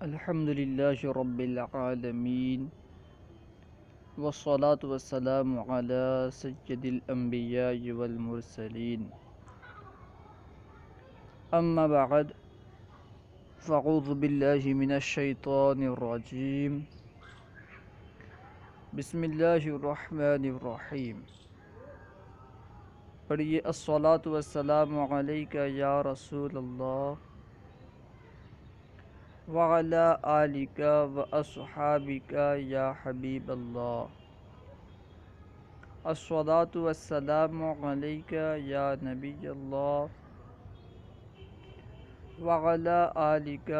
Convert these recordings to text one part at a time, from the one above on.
الحمد لله رب العالمين والصلاة والسلام على سيد الأنبياء والمرسلين أما بعد فأعوذ بالله من الشيطان الرجيم بسم الله الرحمن الرحيم پڑھیے الصلاة والسلام علیک یا رسول اللہ وعلى آلك وأصحابك يا حبيب الله الصلاة والسلام عليك يا نبي الله وعلى آلك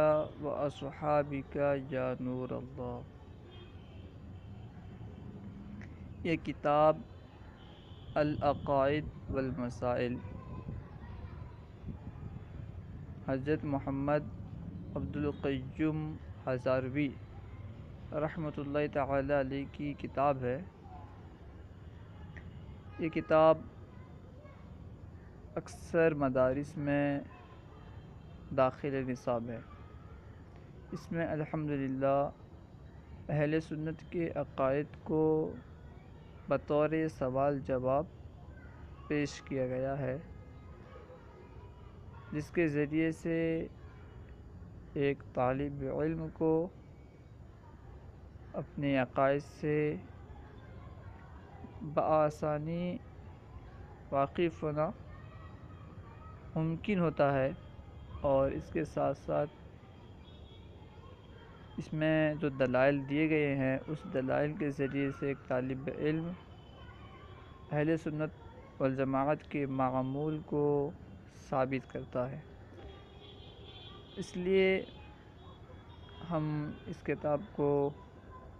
وأصحابك يا نور الله۔ یہ کتاب العقائد والمسائل حضرت محمد عبدالقیوم ہزاروی رحمۃ اللہ تعالی علیہ کی کتاب ہے۔ یہ کتاب اکثر مدارس میں داخل نصاب ہے۔ اس میں الحمدللہ اہل سنت کے عقائد کو بطور سوال جواب پیش کیا گیا ہے، جس کے ذریعے سے ایک طالب علم کو اپنے عقائد سے بآسانی واقف ہونا ممکن ہوتا ہے، اور اس کے ساتھ ساتھ اس میں جو دلائل دیے گئے ہیں اس دلائل کے ذریعے سے ایک طالب علم اہل سنت والجماعت کے معمول کو ثابت کرتا ہے۔ اس لیے ہم اس کتاب کو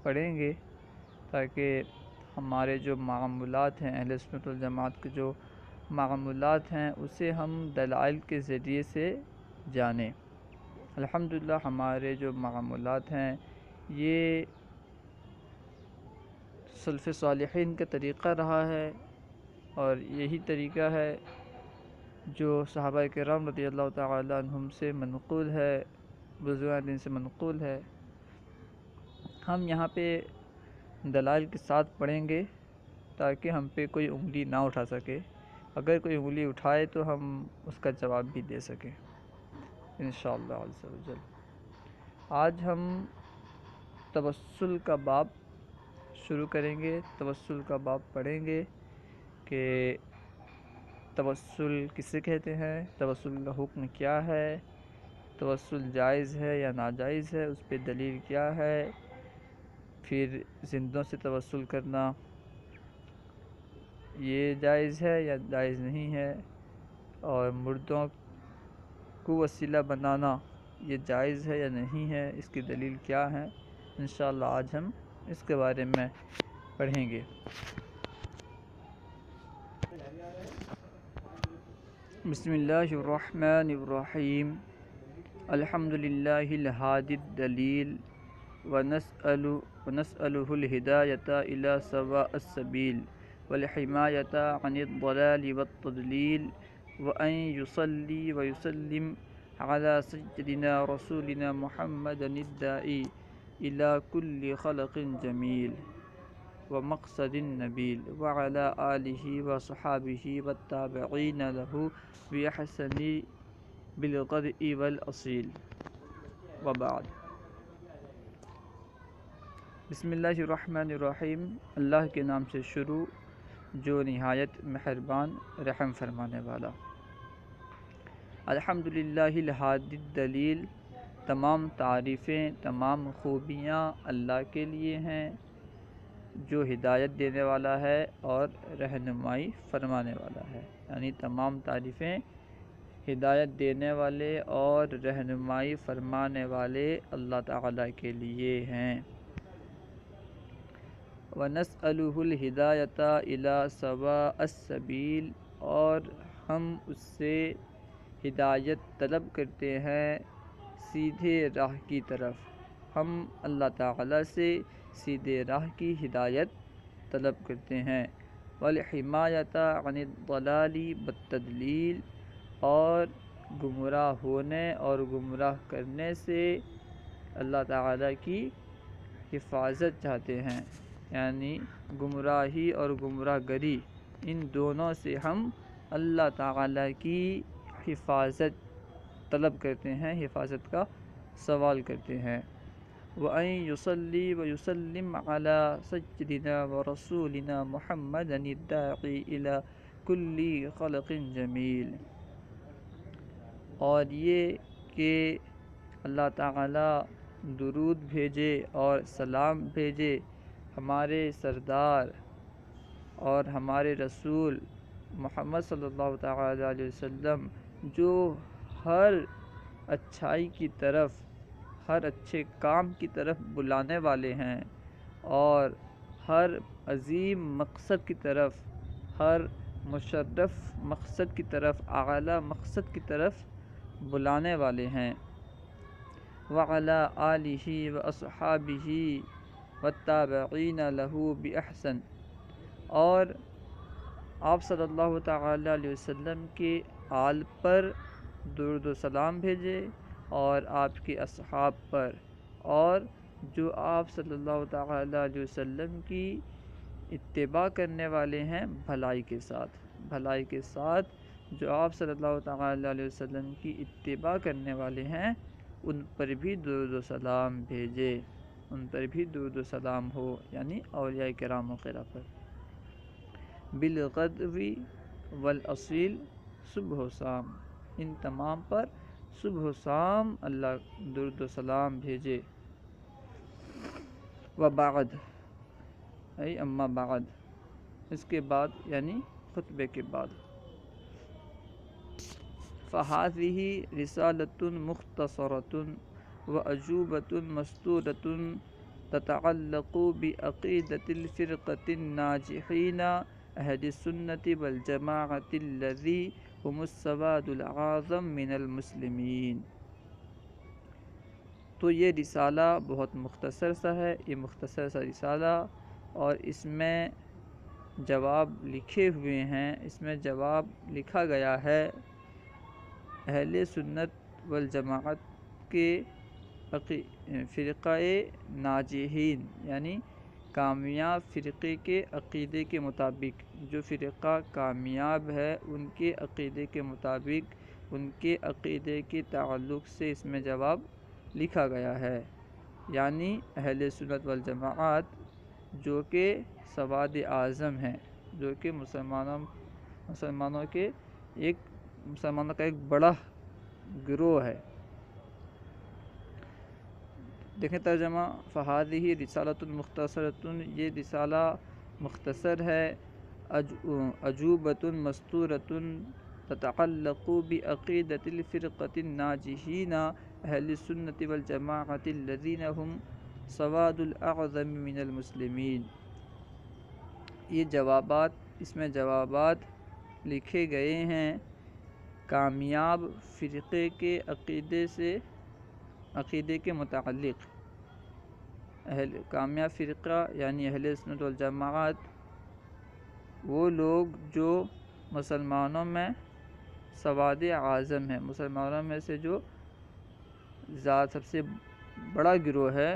پڑھیں گے تاکہ ہمارے جو معمولات ہیں، اہل سنت والجماعت کے جو معمولات ہیں، اسے ہم دلائل کے ذریعے سے جانیں۔ الحمدللہ ہمارے جو معمولات ہیں یہ سلف صالحین کا طریقہ رہا ہے، اور یہی طریقہ ہے جو صحابہ کرام رضی اللہ تعالی عنہم سے منقول ہے، بزرگان دین سے منقول ہے۔ ہم یہاں پہ دلائل کے ساتھ پڑھیں گے تاکہ ہم پہ کوئی انگلی نہ اٹھا سکے، اگر کوئی انگلی اٹھائے تو ہم اس کا جواب بھی دے سکیں انشاءاللہ عز و جل۔ آج ہم توسل کا باب شروع کریں گے، توسل کا باب پڑھیں گے کہ توسل کسے کہتے ہیں، توسل کا حکم کیا ہے، توسل جائز ہے یا ناجائز ہے، اس پہ دلیل کیا ہے، پھر زندوں سے توسل کرنا یہ جائز ہے یا جائز نہیں ہے، اور مردوں کو وسیلہ بنانا یہ جائز ہے یا نہیں ہے، اس کی دلیل کیا ہے۔ انشاءاللہ آج ہم اس کے بارے میں پڑھیں گے۔ بسم اللہ الرحمن الرحیم الحمدللہ الہادی الدلیل ونسألہ الہدایۃ الی سواء السبیل والحمایۃ عن الضلال والتضلیل وان یصلی ویسلم علی سیدنا رسولنا محمد الداعی الی کل خلق جمیل ومقصد نبیل وعلى آلہ وصحابہ والتابعین لہ بإحسان بالغدء والأصیل وبعد۔ بسم اللہ الرحمن الرحیم، اللہ کے نام سے شروع جو نہایت مہربان رحم فرمانے والا۔ الحمدللہ الہادی الدلیل، تمام تعریفیں، تمام خوبیاں اللہ کے لیے ہیں جو ہدایت دینے والا ہے اور رہنمائی فرمانے والا ہے، یعنی تمام تعریفیں ہدایت دینے والے اور رہنمائی فرمانے والے اللہ تعالیٰ کے لیے ہیں۔ وَنَسْأَلُهُ الْهِدَایَةَ إِلَى سَوَاءِ السَّبِیلِ، اور ہم اس سے ہدایت طلب کرتے ہیں سیدھے راہ کی طرف۔ ہم اللہ تعالیٰ سے سیدھے راہ کی ہدایت طلب کرتے ہیں۔ وَالْحِمَایَةَ عَنِ الضَّلَالِ وَالتَّضْلِیلِ، اور گمراہ ہونے اور گمراہ کرنے سے اللہ تعالیٰ کی حفاظت چاہتے ہیں، یعنی گمراہی اور گمراہ گری ان دونوں سے ہم اللہ تعالیٰ کی حفاظت طلب کرتے ہیں، حفاظت کا سوال کرتے ہیں۔ وَأَن يُصَلِّي وَيُسَلِّمْ عَلَى سَيِّدِنَا وَرَسُولِنَا مُحَمَّدٍ الدَّاعِي إِلَى كُلِّ خَلْقٍ جَمِيلٍ، اور یہ کہ اللہ تعالیٰ درود بھیجے اور سلام بھیجے ہمارے سردار اور ہمارے رسول محمد صلی اللہ تعالیٰ علیہ وسلم، جو ہر اچھائی کی طرف، ہر اچھے کام کی طرف بلانے والے ہیں، اور ہر عظیم مقصد کی طرف، ہر مشرف مقصد کی طرف، اعلیٰ مقصد کی طرف بلانے والے ہیں۔ وعلی آلہ واصحابہ والتابعین لہ بإحسان، اور آپ صلی اللہ تعالیٰ علیہ وسلم کے آل پر درود و سلام بھیجے، اور آپ کے اصحاب پر، اور جو آپ صلی اللہ تعالیٰ علیہ وسلم کی اتباع کرنے والے ہیں بھلائی کے ساتھ، بھلائی کے ساتھ جو آپ صلی اللہ تعالیٰ علیہ وسلم کی اتباع کرنے والے ہیں ان پر بھی درود و سلام بھیجے، ان پر بھی درود و سلام ہو، یعنی اولیاء کرام وغیرہ پر۔ بالغدو والاصیل، صبح و شام، ان تمام پر صبح و شام اللہ درود و سلام بھیجے۔ وبعد، ای اما بعد، اس کے بعد یعنی خطبے کے بعد۔ فہذہ رسالۃ مختصرۃ وعجوبۃ مستورۃ تتعلق بعقیدۃ الفرقۃ الناجحین اہل السنۃ والجماعۃ الذی هم السواد العظم من المسلمین۔ تو یہ رسالہ بہت مختصر سا ہے، یہ مختصر سا رسالہ، اور اس میں جواب لکھے ہوئے ہیں، اس میں جواب لکھا گیا ہے اہل سنت والجماعت کے فرقہ ناجحین، یعنی کامیاب فرقے کے عقیدے کے مطابق، جو فرقہ کامیاب ہے ان کے عقیدے کے مطابق، ان کے عقیدے کے تعلق سے اس میں جواب لکھا گیا ہے، یعنی اہل سنت والجماعت جو کہ سواد اعظم ہیں، جو کہ مسلمانوں کا ایک بڑا گروہ ہے۔ دیکھیں ترجمہ، فہذہ رسالۃ مختصرۃ، یہ رسالہ مختصر ہے، عجوبۃ مستورۃ تتعلق بعقیدۃ الفرقۃ الناجحین اہل السنۃ والجماعۃ الذین هم سواد الاعظم من المسلمین۔ یہ جوابات، اس میں جوابات لکھے گئے ہیں کامیاب فرقے کے عقیدے کے متعلق۔ کامیاب فرقہ یعنی اہل سنت والجماعت، وہ لوگ جو مسلمانوں میں سواد اعظم ہیں، مسلمانوں میں سے جو سب سے بڑا گروہ ہے،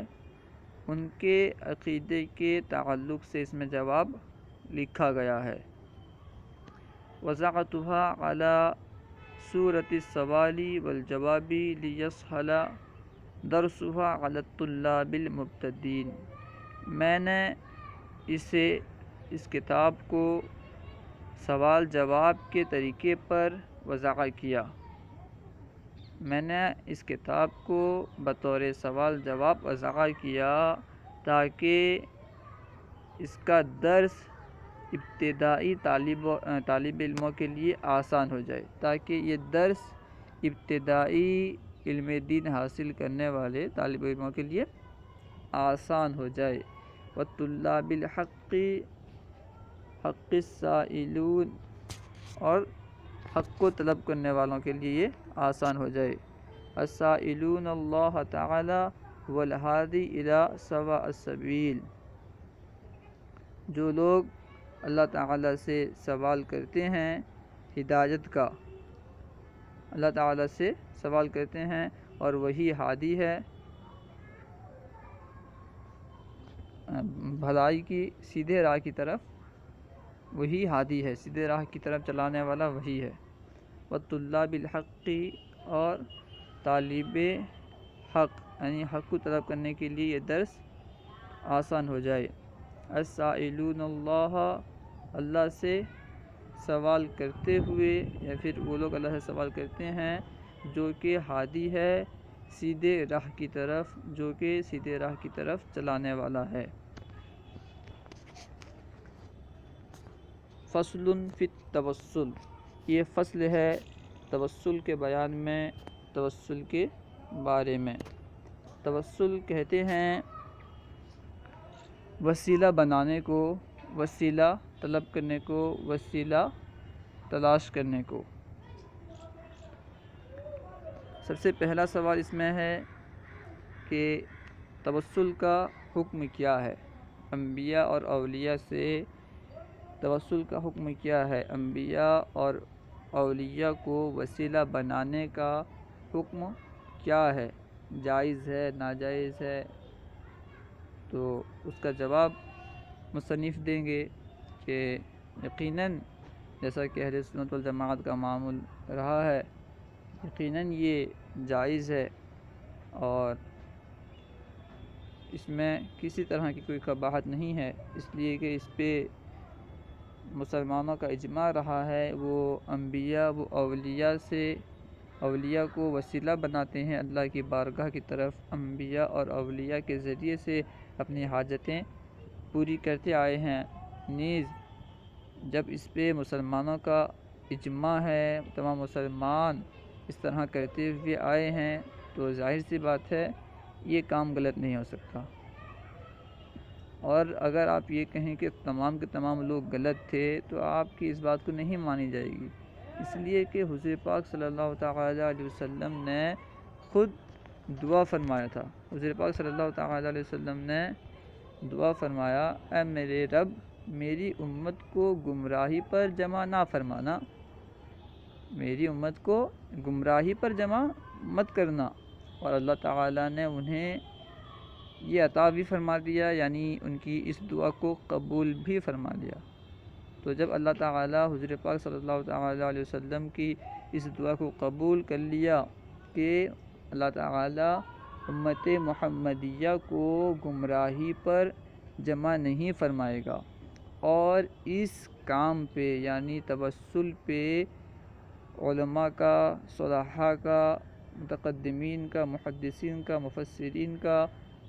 ان کے عقیدے کے تعلق سے اس میں جواب لکھا گیا ہے۔ وضعتها على صورت السوال والجواب لیسہل درسها على الطلاب المبتدئین، میں نے اس کتاب کو سوال جواب کے طریقے پر وضع کیا، میں نے اس کتاب کو بطور سوال جواب وضع کیا تاکہ اس کا درس ابتدائی طالب علموں کے لیے آسان ہو جائے، تاکہ یہ درس ابتدائی علم دین حاصل کرنے والے طالب علموں کے لیے آسان ہو جائے۔ وطلاب الحق حق السائلون، اور حق کو طلب کرنے والوں کے لیے یہ آسان ہو جائے۔ السائلون اللہ تعالی والہادی الی سواء السبیل، جو لوگ اللہ تعالیٰ سے سوال کرتے ہیں ہدایت کا، اللہ تعالیٰ سے سوال کرتے ہیں اور وہی ہادی ہے، بھلائی کی سیدھے راہ کی طرف وہی ہادی ہے، سیدھے راہ کی طرف چلانے والا وہی ہے۔ وَطُلَّابِ الْحَقِّ اور طالب حق یعنی حق کو طلب کرنے کے لیے یہ درس آسان ہو جائے۔ السائلون اللہ اللہ سے سوال کرتے ہوئے یا پھر وہ لوگ اللہ سے سوال کرتے ہیں جو کہ ہادی ہے سیدھے راہ کی طرف، جو کہ سیدھے راہ کی طرف چلانے والا ہے۔ فصل فی التوسل، یہ فصل ہے توسل کے بیان میں، توسل کے بارے میں۔ توسل کہتے ہیں وسیلہ بنانے کو، وسیلہ طلب کرنے کو، وسیلہ تلاش کرنے کو۔ سب سے پہلا سوال اس میں ہے کہ توسل کا حکم کیا ہے؟ انبیاء اور اولیاء سے توسل کا حکم کیا ہے؟ انبیاء اور اولیاء کو وسیلہ بنانے کا حکم کیا ہے؟ جائز ہے، ناجائز ہے؟ تو اس کا جواب مصنف دیں گے کہ یقیناً جیسا کہ اہل سنت والجماعت کا معمول رہا ہے، یقیناً یہ جائز ہے اور اس میں کسی طرح کی کوئی قباحت نہیں ہے، اس لیے کہ اس پہ مسلمانوں کا اجماع رہا ہے۔ وہ انبیاء وہ اولیاء کو وسیلہ بناتے ہیں اللہ کی بارگاہ کی طرف، انبیاء اور اولیاء کے ذریعے سے اپنی حاجتیں پوری کرتے آئے ہیں۔ نیز جب اس پہ مسلمانوں کا اجماع ہے، تمام مسلمان اس طرح کرتے ہوئے آئے ہیں، تو ظاہر سی بات ہے یہ کام غلط نہیں ہو سکتا۔ اور اگر آپ یہ کہیں کہ تمام کے تمام لوگ غلط تھے تو آپ کی اس بات کو نہیں مانی جائے گی، اس لیے کہ حضور پاک صلی اللہ تعالیٰ علیہ وسلم نے خود دعا فرمایا تھا۔ حضور پاک صلی اللہ تعالیٰ علیہ وسلم نے دعا فرمایا، اے میرے رب میری امت کو گمراہی پر جمع نہ فرمانا، میری امت کو گمراہی پر جمع مت کرنا۔ اور اللہ تعالیٰ نے انہیں یہ عطا بھی فرما دیا، یعنی ان کی اس دعا کو قبول بھی فرما لیا۔ تو جب اللہ تعالیٰ حضور پاک صلی اللہ تعالیٰ علیہ وسلم کی اس دعا کو قبول کر لیا کہ اللہ تعالیٰ امت محمدیہ کو گمراہی پر جمع نہیں فرمائے گا، اور اس کام پہ یعنی توسل پہ علماء کا، صلحاء کا، متقدمین کا، محدثین کا، مفسرین کا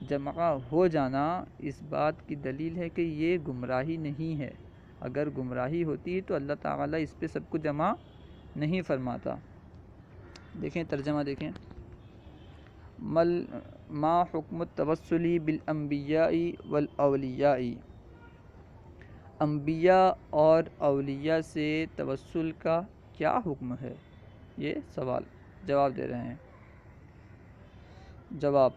جمع ہو جانا اس بات کی دلیل ہے کہ یہ گمراہی نہیں ہے۔ اگر گمراہی ہوتی تو اللہ تعالیٰ اس پہ سب کو جمع نہیں فرماتا۔ دیکھیں ترجمہ دیکھیں، ما حکم التوسل بالانبیاء والاولیاء، انبیاء اور اولیاء سے توسل کا کیا حکم ہے؟ یہ سوال، جواب دے رہے ہیں۔ جواب،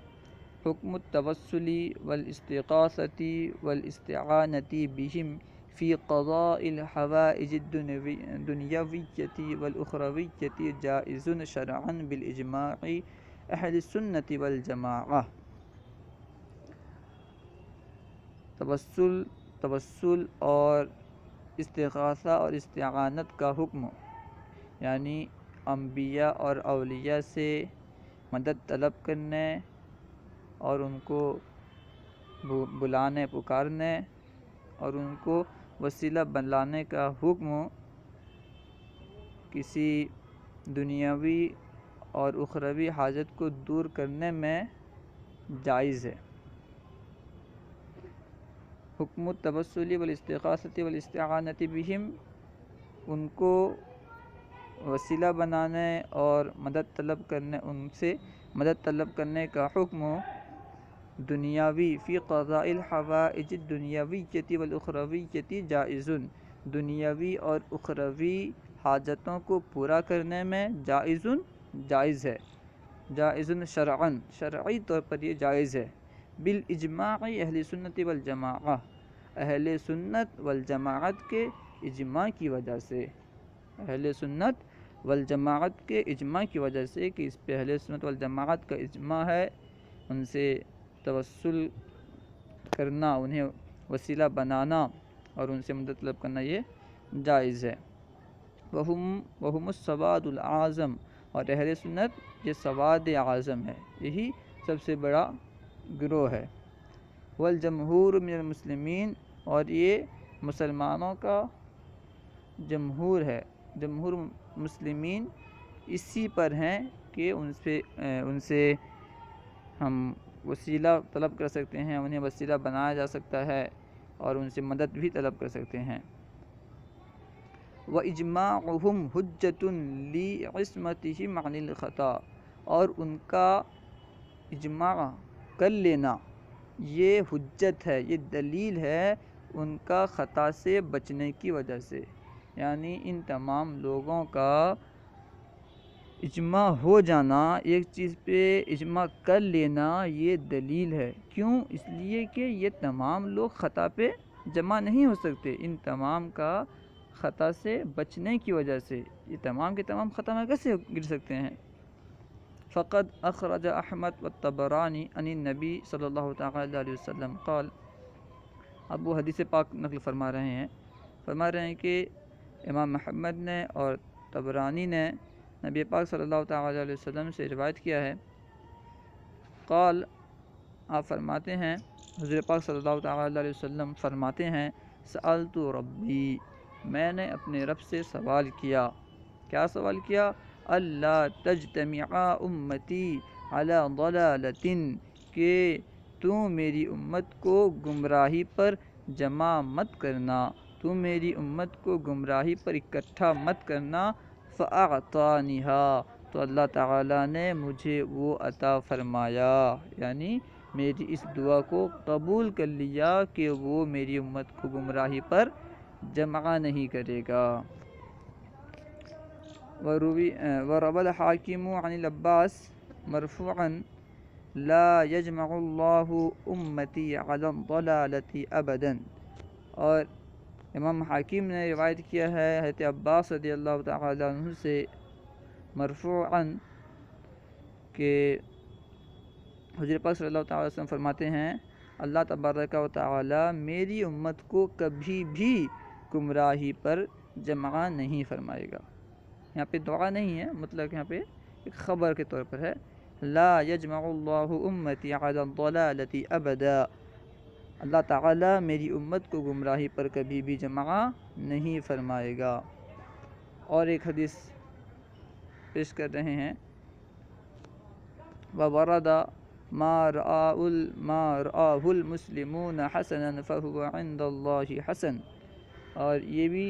حکم التوسل والاستغاثۃ والاستعانۃ بہم فی قضاء الحوائج الدنیویۃ والاخرویۃ جائز شرعا بالاجماع اہل السنۃ والجماعہ۔ توسل اور استغاثہ اور استعانت کا حکم، یعنی انبیاء اور اولیاء سے مدد طلب کرنے اور ان کو بلانے، پکارنے اور ان کو وسیلہ بنانے کا حکم کسی دنیاوی اور اخروی حاجت کو دور کرنے میں جائز ہے۔ حکم التوسل والاستغاثۃ والاستعانۃ بہم، ان کو وسیلہ بنانے اور مدد طلب کرنے، ان سے مدد طلب کرنے کا حکم دنیاوی فی قضاء الحوائج الدنیویۃ والاخرویۃ جائز، دنیاوی اور اخروی حاجتوں کو پورا کرنے میں جائز ہے، جائز شرعاً شرعی طور پر یہ جائز ہے، بالاجماع اہل سنت والجماعہ، اہل سنت والجماعت کے اجماع کی وجہ سے، اہل سنت والجماعت کے اجماع کی وجہ سے کہ اس پہ اہل سنت والجماعت کا اجماع ہے، ان سے توسل کرنا، انہیں وسیلہ بنانا اور ان سے مدد طلب کرنا یہ جائز ہے۔ وہم السواد العظم، اور اہل سنت یہ سواد اعظم ہے، یہی سب سے بڑا گروہ ہے۔ والجمہور من المسلمین، اور یہ مسلمانوں کا جمہور ہے، جمہور مسلمین اسی پر ہیں کہ ان سے ہم وسیلہ طلب کر سکتے ہیں، انہیں وسیلہ بنایا جا سکتا ہے اور ان سے مدد بھی طلب کر سکتے ہیں۔ وَإِجْمَاعُهُمْ حُجَّةٌ لِعِصْمَتِهِمْ عَنِ الْخَطَأِ، اور ان کا اجماع کر لینا یہ حجت ہے، یہ دلیل ہے ان کا خطا سے بچنے کی وجہ سے، یعنی ان تمام لوگوں کا اجماع ہو جانا، ایک چیز پہ اجماع کر لینا یہ دلیل ہے۔ کیوں؟ اس لیے کہ یہ تمام لوگ خطا پہ جمع نہیں ہو سکتے، ان تمام کا خطا سے بچنے کی وجہ سے یہ تمام کے تمام خطا میں کیسے گر سکتے ہیں؟ فقد اخرج احمد والطبرانی عن النبی صلی اللہ تعالی علیہ وسلم قال، اب وہ حدیث پاک نقل فرما رہے ہیں کہ امام محمد نے اور طبرانی نے نبی پاک صلی اللہ تعالی علیہ وسلم سے روایت کیا ہے، قال، آپ فرماتے ہیں، حضور پاک صلی اللہ تعالی علیہ وسلم فرماتے ہیں، سألت ربی، میں نے اپنے رب سے سوال کیا، کیا سوال کیا؟ اللہ تجتمع امتی علی ضلالۃ، کہ تو میری امت کو گمراہی پر جمع مت کرنا، تو میری امت کو گمراہی پر اکٹھا مت کرنا، فأعطانیہا، تو اللہ تعالیٰ نے مجھے وہ عطا فرمایا، یعنی میری اس دعا کو قبول کر لیا کہ وہ میری امت کو گمراہی پر جمع نہیں کرے گا۔ وروى الحاکم عن العباس مرفوعا لا یجمع اللہ امتی علی الضلالۃ ابدا، اور امام حاکم نے روایت کیا ہے حضرت عباس رضی اللہ تعالی عنہ سے مرفوعا کہ حضور پاک صلی اللہ تعالی وسلم فرماتے ہیں، اللہ تبارک و تعالی میری امت کو کبھی بھی گمراہی پر جمع نہیں فرمائے گا۔ یہاں پہ دعا نہیں ہے، مطلب یہاں پہ ایک خبر کے طور پر ہے، لا یجمع اللہ امتی علی الضلالۃ ابدا، اللہ تعالیٰ میری امت کو گمراہی پر کبھی بھی جمع نہیں فرمائے گا۔ اور ایک حدیث پیش کر رہے ہیں، وَوَرَدَ مَا رَآهُ الْمُسْلِمُونَ حَسَنًا فَهُوَ عِنْدَ اللَّهِ حَسَن، اور یہ بھی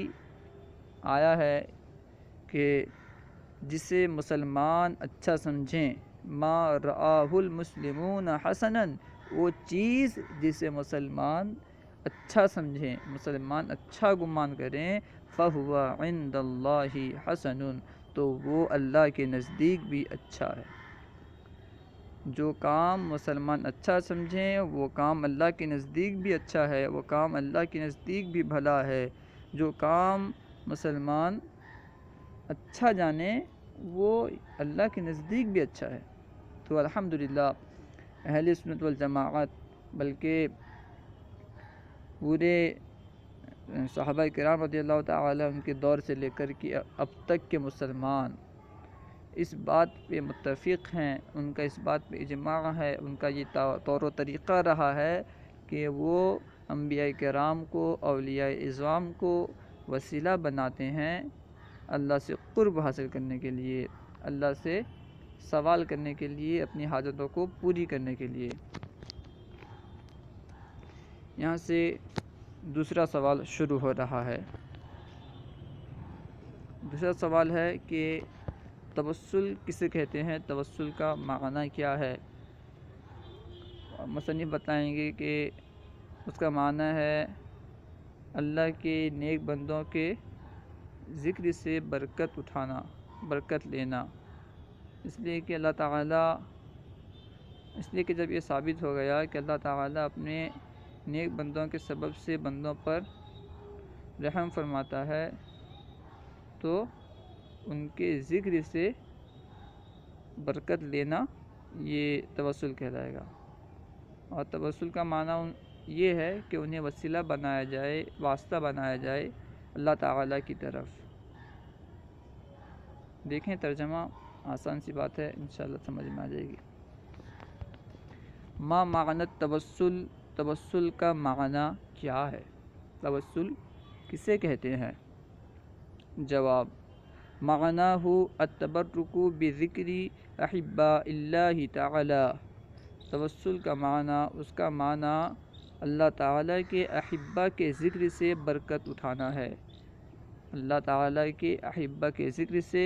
آیا ہے کہ جسے مسلمان اچھا سمجھیں، ما رآہ المسلمون حسنا، وہ چیز جسے مسلمان اچھا سمجھیں، مسلمان اچھا گمان کریں، فہو عند اللہ حسن، تو وہ اللہ کے نزدیک بھی اچھا ہے۔ جو کام مسلمان اچھا سمجھیں وہ کام اللہ کے نزدیک بھی اچھا ہے، وہ کام اللہ کے نزدیک بھی بھلا ہے۔ جو کام مسلمان اچھا جانے وہ اللہ کے نزدیک بھی اچھا ہے۔ تو الحمدللہ اہل سنت والجماعت، بلکہ پورے صحابہ کرام رضی اللہ تعالی ان کے دور سے لے کر کے اب تک کے مسلمان اس بات پہ متفق ہیں، ان کا اس بات پہ اجماع ہے، ان کا یہ طور و طریقہ رہا ہے کہ وہ انبیاء کرام کو، اولیاء اعظام کو وسیلہ بناتے ہیں اللہ سے قرب حاصل کرنے کے لیے، اللہ سے سوال کرنے کے لیے، اپنی حاجتوں کو پوری کرنے کے لیے۔ یہاں سے دوسرا سوال شروع ہو رہا ہے۔ دوسرا سوال ہے کہ توسل کسے کہتے ہیں، توسل کا معنی کیا ہے؟ مصنف بتائیں گے کہ اس کا معنی ہے اللہ کے نیک بندوں کے ذکر سے برکت اٹھانا، برکت لینا، اس لیے کہ اللہ تعالیٰ، اس لیے کہ جب یہ ثابت ہو گیا کہ اللہ تعالیٰ اپنے نیک بندوں کے سبب سے بندوں پر رحم فرماتا ہے، تو ان کے ذکر سے برکت لینا یہ توسل کہلائے گا۔ اور توسل کا معنی یہ ہے کہ انہیں وسیلہ بنایا جائے، واسطہ بنایا جائے اللہ تعالیٰ کی طرف۔ دیکھیں ترجمہ، آسان سی بات ہے، انشاءاللہ سمجھ میں آ جائے گی۔ ما معنی التوسل، توسل کا معنی کیا ہے؟ توسل کسے کہتے ہیں؟ جواب، معناہ التبرک بذکر احباء اللہ تعالی، توسل کا معنی، اس کا معنی اللہ تعالیٰ کے احبہ کے ذکر سے برکت اٹھانا ہے، اللہ تعالیٰ کے احبہ کے ذکر سے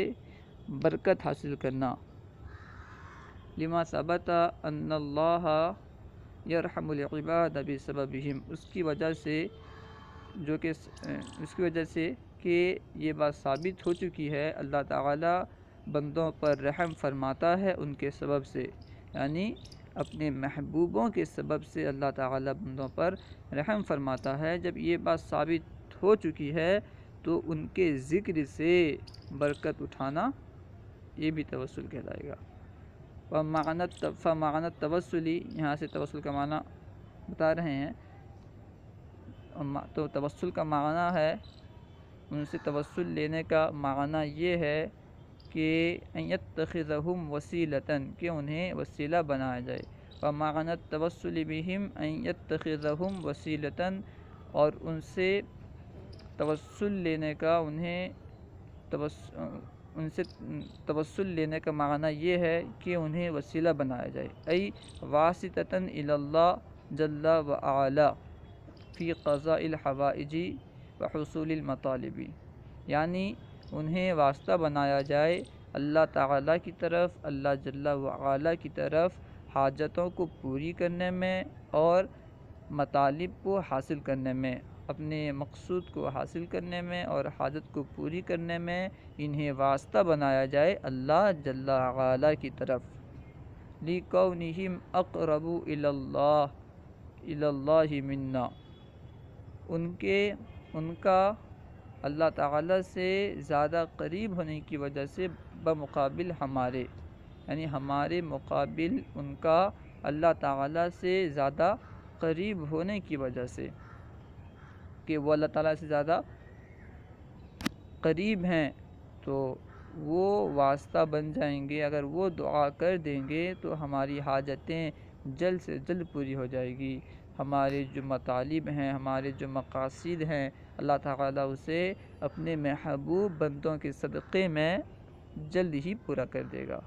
برکت حاصل کرنا۔ لما ثبت ان اللہ یرحم العباد بسببہم، اس کی وجہ سے کہ یہ بات ثابت ہو چکی ہے اللہ تعالیٰ بندوں پر رحم فرماتا ہے ان کے سبب سے، یعنی اپنے محبوبوں کے سبب سے اللہ تعالیٰ بندوں پر رحم فرماتا ہے۔ جب یہ بات ثابت ہو چکی ہے تو ان کے ذکر سے برکت اٹھانا یہ بھی توسل کہلائے گا۔ فمعنی التوسلی، یہاں سے توسل کا معنی بتا رہے ہیں، تو توسل کا معنی ہے، ان سے توسل لینے کا معنی یہ ہے کہ ان یتخذہم وسیلۃً، کہ انہیں وسیلہ بنایا جائے۔ ومعنی التوسل بہم ان یتخذہم وسیلۃً، اور ان سے توسل لینے کا ان سے توسل لینے کا معنی یہ ہے کہ انہیں وسیلہ بنایا جائے، ای واسطۃً الی اللہ جل وعلا فی قضاء الحوائج وحصول المطالب، یعنی انہیں واسطہ بنایا جائے اللہ تعالیٰ کی طرف، اللہ جل وعلا کی طرف، حاجتوں کو پوری کرنے میں اور مطالب کو حاصل کرنے میں، اپنے مقصود کو حاصل کرنے میں اور حاجت کو پوری کرنے میں انہیں واسطہ بنایا جائے اللہ جل وعلا کی طرف۔ لِکَوْنِہِمْ اقرب الی اللہ منا، ان کا اللہ تعالیٰ سے زیادہ قریب ہونے کی وجہ سے، بمقابل ہمارے، یعنی ہمارے مقابل ان کا اللہ تعالیٰ سے زیادہ قریب ہونے کی وجہ سے، کہ وہ اللہ تعالیٰ سے زیادہ قریب ہیں تو وہ واسطہ بن جائیں گے۔ اگر وہ دعا کر دیں گے تو ہماری حاجتیں جلد سے جلد پوری ہو جائے گی، ہمارے جو مطالب ہیں، ہمارے جو مقاصد ہیں، اللہ تعالیٰ اسے اپنے محبوب بندوں کے صدقے میں جلد ہی پورا کر دے گا۔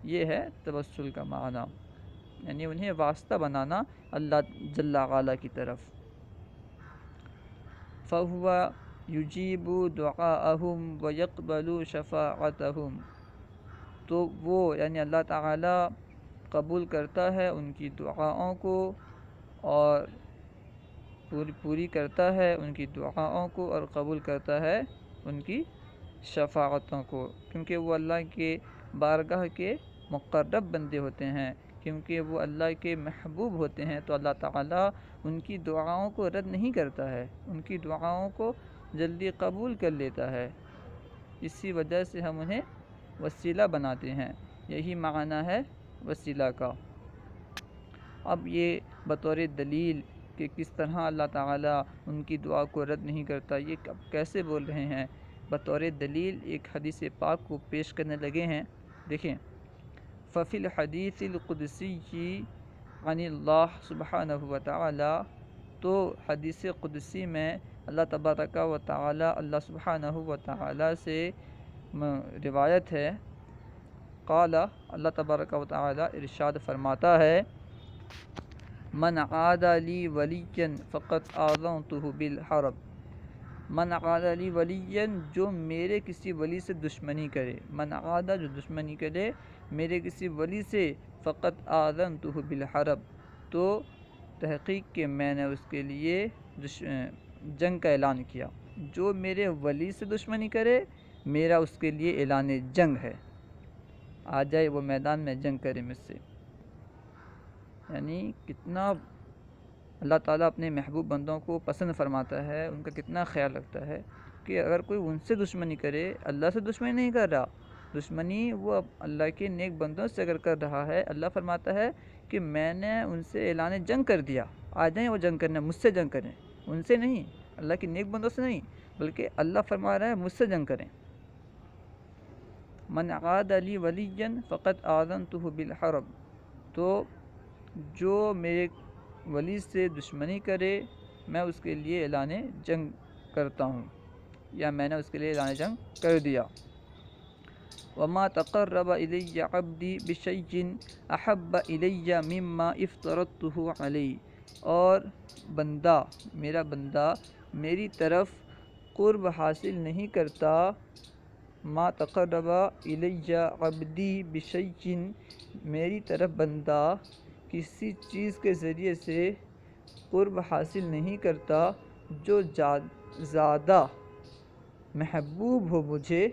یہ ہے توسل کا معنی، یعنی انہیں واسطہ بنانا اللہ جل وعلا کی طرف۔ فَهُوَ يُجِيبُ دُعَاءَهُمْ وَيَقْبَلُ شَفَاعَتَهُمْ، تو وہ یعنی اللہ تعالیٰ قبول کرتا ہے ان کی دعاؤں کو اور پوری کرتا ہے ان کی دعاؤں کو اور قبول کرتا ہے ان کی شفاعتوں کو، کیونکہ وہ اللہ کے بارگاہ کے مقرب بندے ہوتے ہیں، کیونکہ وہ اللہ کے محبوب ہوتے ہیں، تو اللہ تعالیٰ ان کی دعاؤں کو رد نہیں کرتا ہے، ان کی دعاؤں کو جلدی قبول کر لیتا ہے، اسی وجہ سے ہم انہیں وسیلہ بناتے ہیں۔ یہی معنی ہے وسیلہ کا۔ اب یہ بطور دلیل کہ کس طرح اللہ تعالیٰ ان کی دعا کو رد نہیں کرتا، یہ کیسے بول رہے ہیں، بطور دلیل ایک حدیث پاک کو پیش کرنے لگے ہیں۔ دیکھیں، ففی الحدیث القدسی عن اللہ سبحانہ و تعالی، تو حدیث قدسی میں اللہ تبارک و تعالی، اللہ سبحانہ و تعالی سے روایت ہے، قال، اللہ تبارک و تعالی ارشاد فرماتا ہے، من عاد لی ولیا فقد آذنتہ بالحرب، من عاد لی ولیا، جو میرے کسی ولی سے دشمنی کرے، من عاد، جو دشمنی کرے میرے کسی ولی سے، فقد آذنتہ بالحرب، تو تحقیق کہ میں نے اس کے لیے جنگ کا اعلان کیا، جو میرے ولی سے دشمنی کرے میرا اس کے لیے اعلان جنگ ہے، آ جائے وہ میدان میں جنگ کرے مجھ سے۔ یعنی کتنا اللہ تعالیٰ اپنے محبوب بندوں کو پسند فرماتا ہے، ان کا کتنا خیال رکھتا ہے کہ اگر کوئی ان سے دشمنی کرے، اللہ سے دشمنی نہیں کر رہا، دشمنی وہ اللہ کے نیک بندوں سے اگر کر رہا ہے، اللہ فرماتا ہے کہ میں نے ان سے اعلان جنگ کر دیا، آ جائیں وہ جنگ کرنے، مجھ سے جنگ کریں، ان سے نہیں، اللہ کے نیک بندوں سے نہیں، بلکہ اللہ فرما رہا ہے مجھ سے جنگ کریں۔ من عاد لی ولیا فقد آذنتہ بالحرب، تو جو میرے ولی سے دشمنی کرے میں اس کے لیے اعلان جنگ کرتا ہوں، یا میں نے اس کے لیے اعلان جنگ کر دیا۔ وما تقرب الی عبدی بشیء احب الی مما افترضتہ علیہ، اور بندہ، میرا بندہ میری طرف قرب حاصل نہیں کرتا، ما تقرب الی عبدی بشیء، میری طرف بندہ کسی چیز کے ذریعے سے قرب حاصل نہیں کرتا جو زیادہ محبوب ہو مجھے،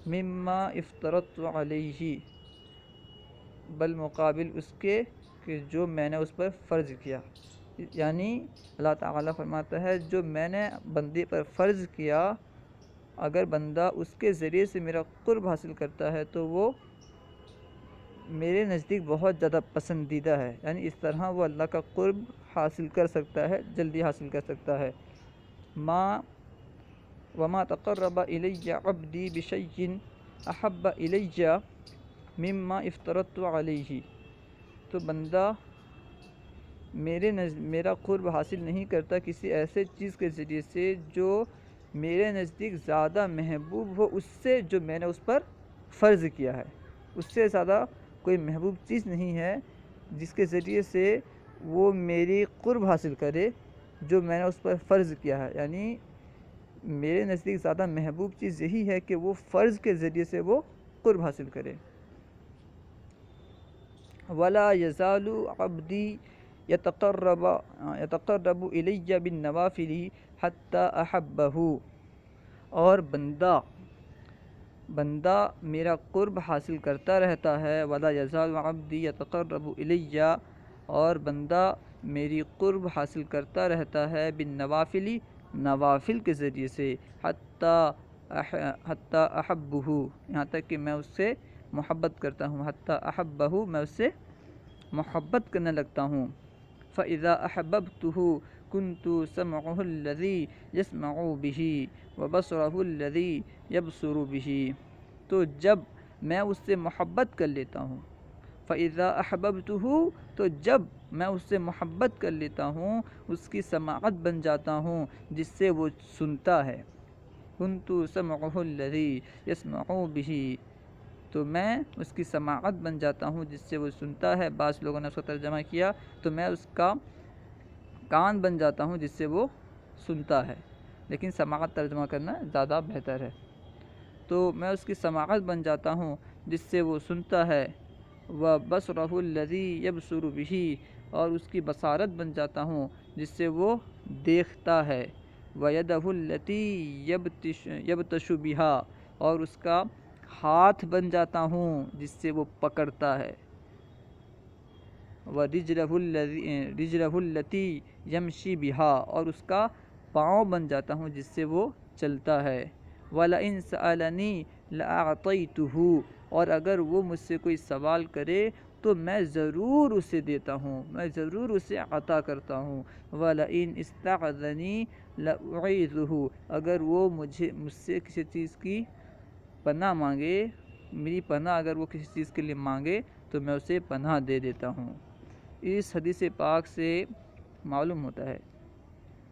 مما افترضت علیہ، بالمقابل اس کے کہ جو میں نے اس پر فرض کیا۔ یعنی اللہ تعالیٰ فرماتا ہے جو میں نے بندے پر فرض کیا، اگر بندہ اس کے ذریعے سے میرا قرب حاصل کرتا ہے تو وہ میرے نزدیک بہت زیادہ پسندیدہ ہے، یعنی اس طرح وہ اللہ کا قرب حاصل کر سکتا ہے، جلدی حاصل کر سکتا ہے۔ وما تقرب الی عبدی بشیء احب الی مما افترضت علیہ، تو بندہ میرا قرب حاصل نہیں کرتا کسی ایسے چیز کے ذریعے سے جو میرے نزدیک زیادہ محبوب ہو اس سے جو میں نے اس پر فرض کیا ہے۔ اس سے زیادہ کوئی محبوب چیز نہیں ہے جس کے ذریعے سے وہ میری قرب حاصل کرے جو میں نے اس پر فرض کیا ہے، یعنی میرے نزدیک زیادہ محبوب چیز یہی ہے کہ وہ فرض کے ذریعے سے وہ قرب حاصل کرے۔ ولا یزال عبدی یتقرب الی بالنوافل حتی احبہ، اور بندہ میرا قرب حاصل کرتا رہتا ہے، ولا یزال عبدی یتقرب الی، اور بندہ میری قرب حاصل کرتا رہتا ہے بالنوافل، نوافل کے ذریعے سے، حتی احبہ، یہاں تک کہ میں اس سے محبت کرتا ہوں، حتی احبہ، میں اس سے محبت کرنے لگتا ہوں۔ فَإِذَا أَحْبَبْتُهُ كُنْتُ سَمْعَهُ الَّذِي يَسْمَعُ بِهِ وَبَصَرَهُ الَّذِي يَبْصُرُ بِهِ، تو جب میں اس سے محبت کر لیتا ہوں، فَإِذَا أَحْبَبْتُهُ، تو جب میں اس سے محبت کر لیتا ہوں اس کی سماعت بن جاتا ہوں جس سے وہ سنتا ہے، كُنْتُ سَمْعَهُ الَّذِي يَسْمَعُ بِهِ، تو میں اس کی سماعت بن جاتا ہوں جس سے وہ سنتا ہے۔ بعض لوگوں نے اس کو ترجمہ کیا تو میں اس کا کان بن جاتا ہوں جس سے وہ سنتا ہے، لیکن سماعت ترجمہ کرنا زیادہ بہتر ہے۔ تو میں اس کی سماعت بن جاتا ہوں جس سے وہ سنتا ہے، وَبَصَرَهُ الَّذِي يَبْصُرُ بِهِ، اور اس کی بصارت بن جاتا ہوں جس سے وہ دیکھتا ہے، وَيَدَهُ الَّتِي يَبْطِشُ بِهَا، اور اس کا ہاتھ بن جاتا ہوں جس سے وہ پکڑتا ہے، وَرِجْلَهُ الَّتِي يَمْشِي بِهَا، اور اس کا پاؤں بن جاتا ہوں جس سے وہ چلتا ہے، وَلَئِن سَأَلَنِي لَأَعْطَيْتُهُ، اور اگر وہ مجھ سے کوئی سوال کرے تو میں ضرور اسے دیتا ہوں، میں ضرور اسے عطا کرتا ہوں، وَلَئِن اسْتَعَاذَنِي لَأُعِيذُهُ، اگر وہ مجھ سے کسی چیز کی پناہ مانگے، میری پناہ اگر وہ کسی چیز کے لیے مانگے تو میں اسے پناہ دے دیتا ہوں۔ اس حدیث پاک سے معلوم ہوتا ہے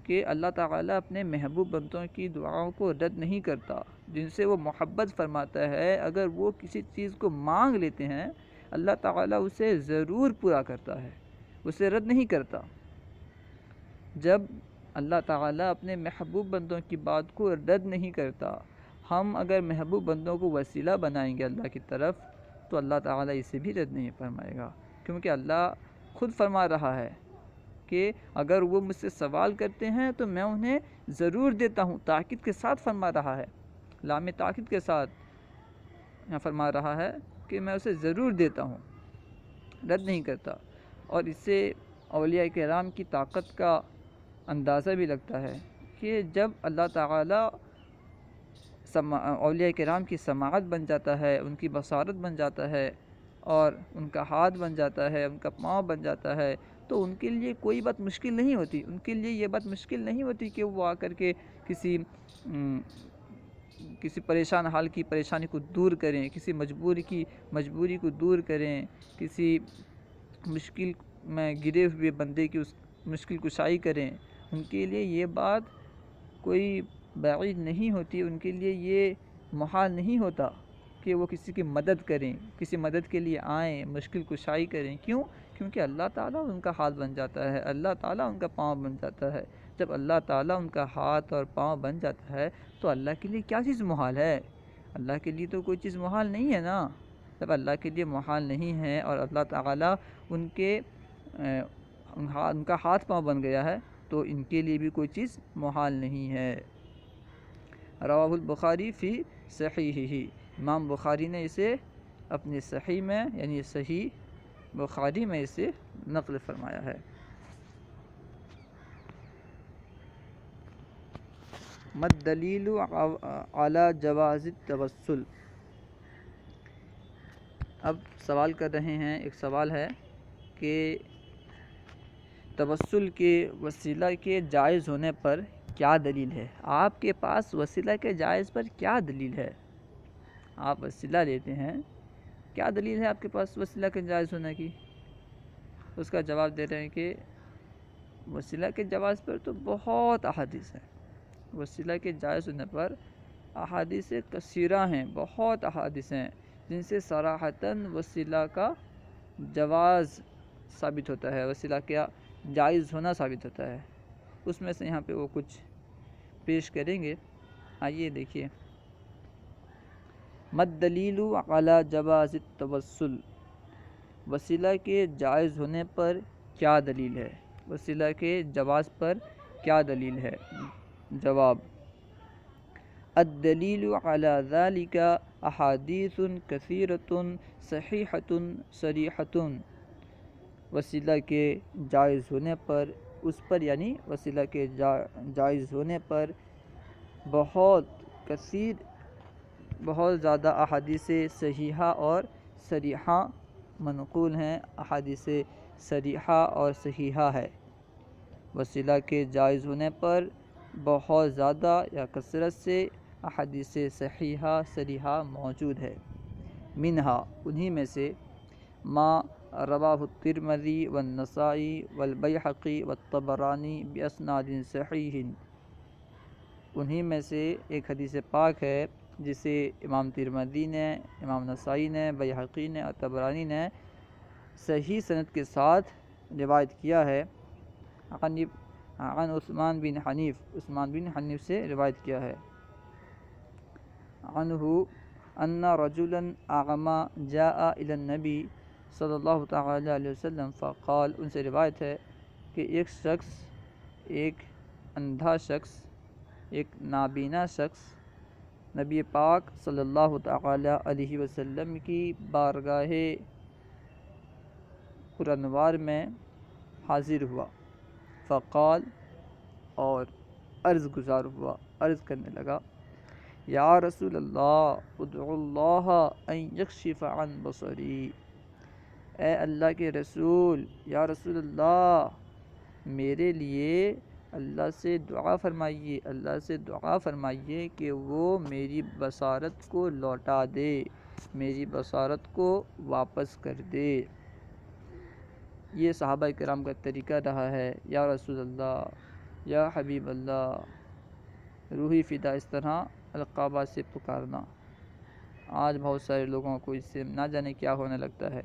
کہ اللہ تعالیٰ اپنے محبوب بندوں کی دعاؤں کو رد نہیں کرتا، جن سے وہ محبت فرماتا ہے، اگر وہ کسی چیز کو مانگ لیتے ہیں اللہ تعالیٰ اسے ضرور پورا کرتا ہے، اسے رد نہیں کرتا۔ جب اللہ تعالیٰ اپنے محبوب بندوں کی بات کو رد نہیں کرتا، ہم اگر محبوب بندوں کو وسیلہ بنائیں گے اللہ کی طرف تو اللہ تعالیٰ اسے بھی رد نہیں فرمائے گا، کیونکہ اللہ خود فرما رہا ہے کہ اگر وہ مجھ سے سوال کرتے ہیں تو میں انہیں ضرور دیتا ہوں، تاکید کے ساتھ فرما رہا ہے، لام تاکید کے ساتھ یہاں فرما رہا ہے کہ میں اسے ضرور دیتا ہوں، رد نہیں کرتا۔ اور اس سے اولیاء کرام کی طاقت کا اندازہ بھی لگتا ہے کہ جب اللہ تعالیٰ اولیاء کرام کی سماعت بن جاتا ہے، ان کی بصارت بن جاتا ہے، اور ان کا ہاتھ بن جاتا ہے، ان کا پاؤں بن جاتا ہے، تو ان کے لیے کوئی بات مشکل نہیں ہوتی، ان کے لیے یہ بات مشکل نہیں ہوتی کہ وہ آ کر کے کسی پریشان حال کی پریشانی کو دور کریں، کسی مجبوری کو دور کریں، کسی مشکل میں گرے ہوئے بندے کی اس مشکل کشائی کریں۔ ان کے لیے یہ بات کوئی بعید نہیں ہوتی، ان کے لیے یہ محال نہیں ہوتا کہ وہ کسی کی مدد کریں، کسی مدد کے لیے آئیں، مشکل کشائی کریں۔ کیوں؟ کیونکہ اللہ تعالیٰ ان کا ہاتھ بن جاتا ہے، اللہ تعالیٰ ان کا پاؤں بن جاتا ہے۔ جب اللہ تعالیٰ ان کا ہاتھ اور پاؤں بن جاتا ہے تو اللہ کے لیے کیا چیز محال ہے؟ اللہ کے لیے تو کوئی چیز محال نہیں ہے نا۔ جب اللہ کے لیے محال نہیں ہے اور اللہ تعالیٰ ان کا ہاتھ پاؤں بن گیا ہے تو ان کے لیے بھی کوئی چیز محال نہیں ہے۔ رواہ البخاری فی صحیحہ، امام بخاری نے اسے اپنی صحیح میں یعنی صحیح بخاری میں اسے نقل فرمایا ہے۔ مد دلیل علی جواز التوسل، اب سوال کر رہے ہیں، ایک سوال ہے کہ توسل کے وسیلہ کے جائز ہونے پر کیا دلیل ہے؟ آپ کے پاس وسیلہ کے جائز پر کیا دلیل ہے؟ آپ وسیلہ لیتے ہیں، کیا دلیل ہے آپ کے پاس وسیلہ کے جائز ہونے کی؟ اس کا جواب دے رہے ہیں کہ وسیلہ کے جواز پر تو بہت احادیث ہیں، وسیلہ کے جائز ہونے پر احادیث کثیرہ ہیں، بہت احادیث ہیں جن سے صراحتاً وسیلہ کا جواز ثابت ہوتا ہے، وسیلہ کا جائز ہونا ثابت ہوتا ہے۔ اس میں سے یہاں پہ وہ کچھ پیش کریں گے، آئیے دیکھیے۔ مد دلیل علی جواز التوسل، وسیلہ کے جائز ہونے پر کیا دلیل ہے؟ وسیلہ کے جواز پر کیا دلیل ہے؟ جواب: الدلیل علی ذلک احادیث کثیرۃ صحیحۃ صریحۃ، وسیلہ کے جائز ہونے پر، اس پر یعنی وسیلہ کے جائز ہونے پر بہت کثیر، بہت زیادہ احادیث صحیحہ اور صریحہ منقول ہیں، احادیث صریحہ اور صحیحہ ہے۔ وسیلہ کے جائز ہونے پر بہت زیادہ یا کثرت سے احادیث صحیحہ صریحہ موجود ہے۔ منہا، انہی میں سے، ما رواہ الترمذی والنسائی والبیہقی والطبرانی باسناد صحیح، انہی میں سے ایک حدیث پاک ہے جسے امام ترمذی نے، امام نسائی نے، بیہقی نے اور طبرانی نے صحیح سند کے ساتھ روایت کیا ہے، عن عثمان بن حنیف، عثمان بن حنیف سے روایت کیا ہے، عنہ ان رجلا اعمى جاء الى النبی صلی اللہ تعالی علیہ وسلم فقال، ان سے روایت ہے کہ ایک شخص، ایک اندھا شخص، ایک نابینا شخص نبی پاک صلی اللہ تعالی علیہ وسلم کی بارگاہ پرانوار میں حاضر ہوا، فقال، اور عرض گزار ہوا، عرض کرنے لگا، یا رسول اللہ ادعو اللہ ان یکشف عن بصری، اے اللہ کے رسول، یا رسول اللہ، میرے لیے اللہ سے دعا فرمائیے، اللہ سے دعا فرمائیے کہ وہ میری بصارت کو لوٹا دے، میری بصارت کو واپس کر دے۔ یہ صحابہ کرام کا طریقہ رہا ہے، یا رسول اللہ، یا حبیب اللہ، روحی فدا، اس طرح القابات سے پکارنا۔ آج بہت سارے لوگوں کو اس سے نہ جانے کیا ہونے لگتا ہے،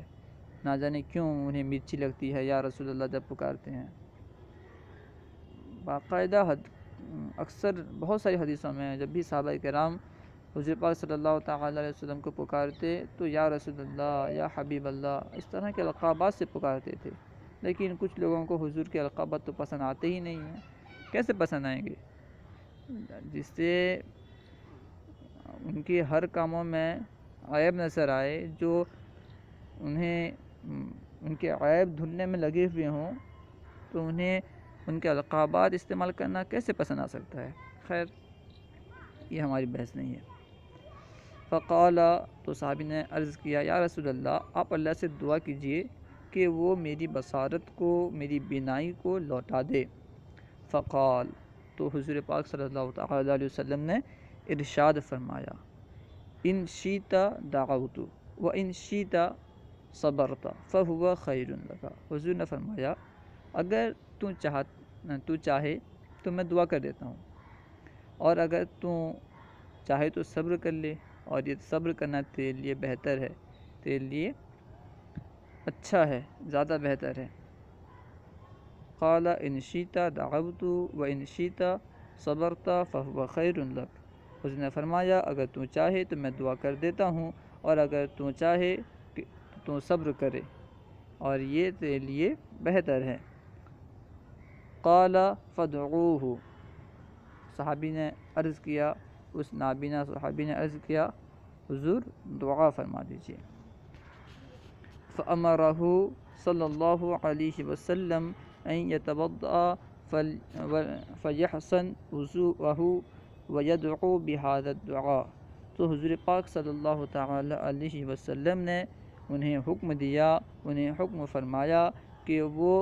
نہ جانے کیوں انہیں مرچی لگتی ہے یا رسول اللہ جب پکارتے ہیں۔ باقاعدہ اکثر بہت ساری حدیثوں میں جب بھی صحابہ کرام حضور پاک صلی اللہ تعالی علیہ وسلم کو پکارتے تو یا رسول اللہ، یا حبیب اللہ، اس طرح کے القابات سے پکارتے تھے، لیکن کچھ لوگوں کو حضور کے القابات تو پسند آتے ہی نہیں ہیں۔ کیسے پسند آئیں گے؟ جس سے ان کے ہر کاموں میں عیب نظر آئے، جو انہیں ان کے عیب دھلنے میں لگے ہوئے ہوں، تو انہیں ان کے القابات استعمال کرنا کیسے پسند آ سکتا ہے؟ خیر، یہ ہماری بحث نہیں ہے۔ فقال، تو صحابی نے عرض کیا یا رسول اللہ آپ اللہ سے دعا کیجئے کہ وہ میری بصارت کو، میری بینائی کو لوٹا دے۔ فقال، تو حضور پاک صلی اللہ تعالیٰ علیہ وسلم نے ارشاد فرمایا ان شئت دعوت و ان شئت صبرت فہو خیر لک۔ حضور نے فرمایا اگر تو چاہے تو میں دعا کر دیتا ہوں، اور اگر تو چاہے تو صبر کر لے، اور یہ صبر کرنا تیرے لیے بہتر ہے، تیرے لیے اچھا ہے، زیادہ بہتر ہے۔ قال ان شئت دعوت و ان شئت صبرت فہو خیر لک۔ حضور نے فرمایا اگر تو چاہے تو میں دعا کر دیتا ہوں، اور اگر تو چاہے تو صبر کرے، اور یہ تیرے لیے بہتر ہے۔ قال فادعوہ، صحابی نے عرض کیا، اس نابینا صحابی نے عرض کیا حضور دعا فرما دیجیے۔ فامرہ صلی اللہ علیہ وسلم ان یتوضأ فیحسن وضوءہ ویدعو بہذا الدعاء، تو حضور پاک صلی اللہ تعالی علیہ وسلم نے انہیں حکم دیا، انہیں حکم فرمایا کہ وہ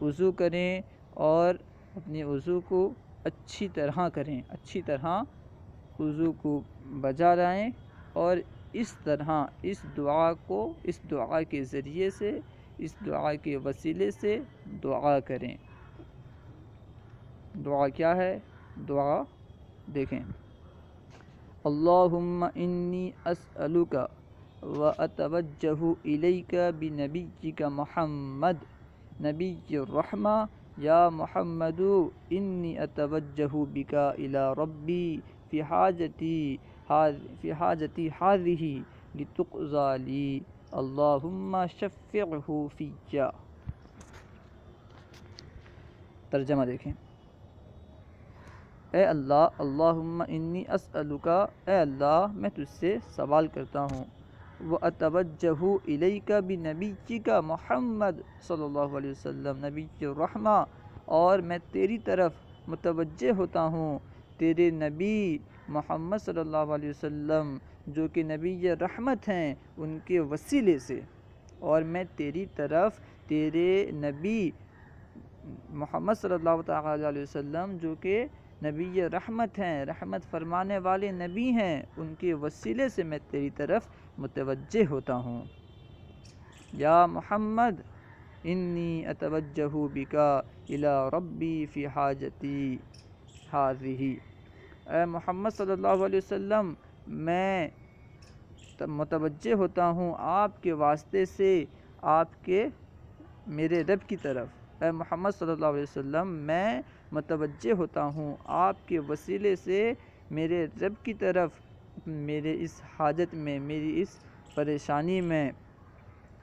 وضو کریں اور اپنے وضو کو اچھی طرح کریں، اچھی طرح وضو کو بجا لائیں، اور اس طرح اس دعا کے ذریعے سے، اس دعا کے وسیلے سے دعا کریں۔ دعا کیا ہے؟ دعا دیکھیں، اللہم انی اسألک واتوجہ الیک بنبیک محمد نبی الرحمہ یا محمد انی اتوجہ بک الی ربی فی حاجتی ہذہ لتقضی لی اللہم شفعہ فی۔ ترجمہ دیکھیں، اے اللہ، اللہم انی اسألک، اے اللہ میں تجھ سے سوال کرتا ہوں، واتوجہ الیک بنبیک محمد صلی اللہ علیہ وسلم نبی الرحمہ، اور میں تیری طرف متوجہ ہوتا ہوں تیرے نبی محمد صلی اللہ علیہ وسلم جو کہ نبی رحمت ہیں ان کے وسیلے سے، اور میں تیری طرف تیرے نبی محمد صلی اللہ تعالیٰ علیہ وسلم جو کہ نبی رحمت ہیں، رحمت فرمانے والے نبی ہیں، ان کے وسیلے سے میں تیری طرف متوجہ ہوتا ہوں۔ یا محمد انی اتوجہ بک الی ربی فی حاجتی ہذہ، اے محمد صلی اللہ علیہ وسلم میں متوجہ ہوتا ہوں آپ کے واسطے سے آپ کے میرے رب کی طرف، اے محمد صلی اللہ علیہ وسلم میں متوجہ ہوتا ہوں آپ کے وسیلے سے میرے رب کی طرف، میرے اس حاجت میں، میری اس پریشانی میں،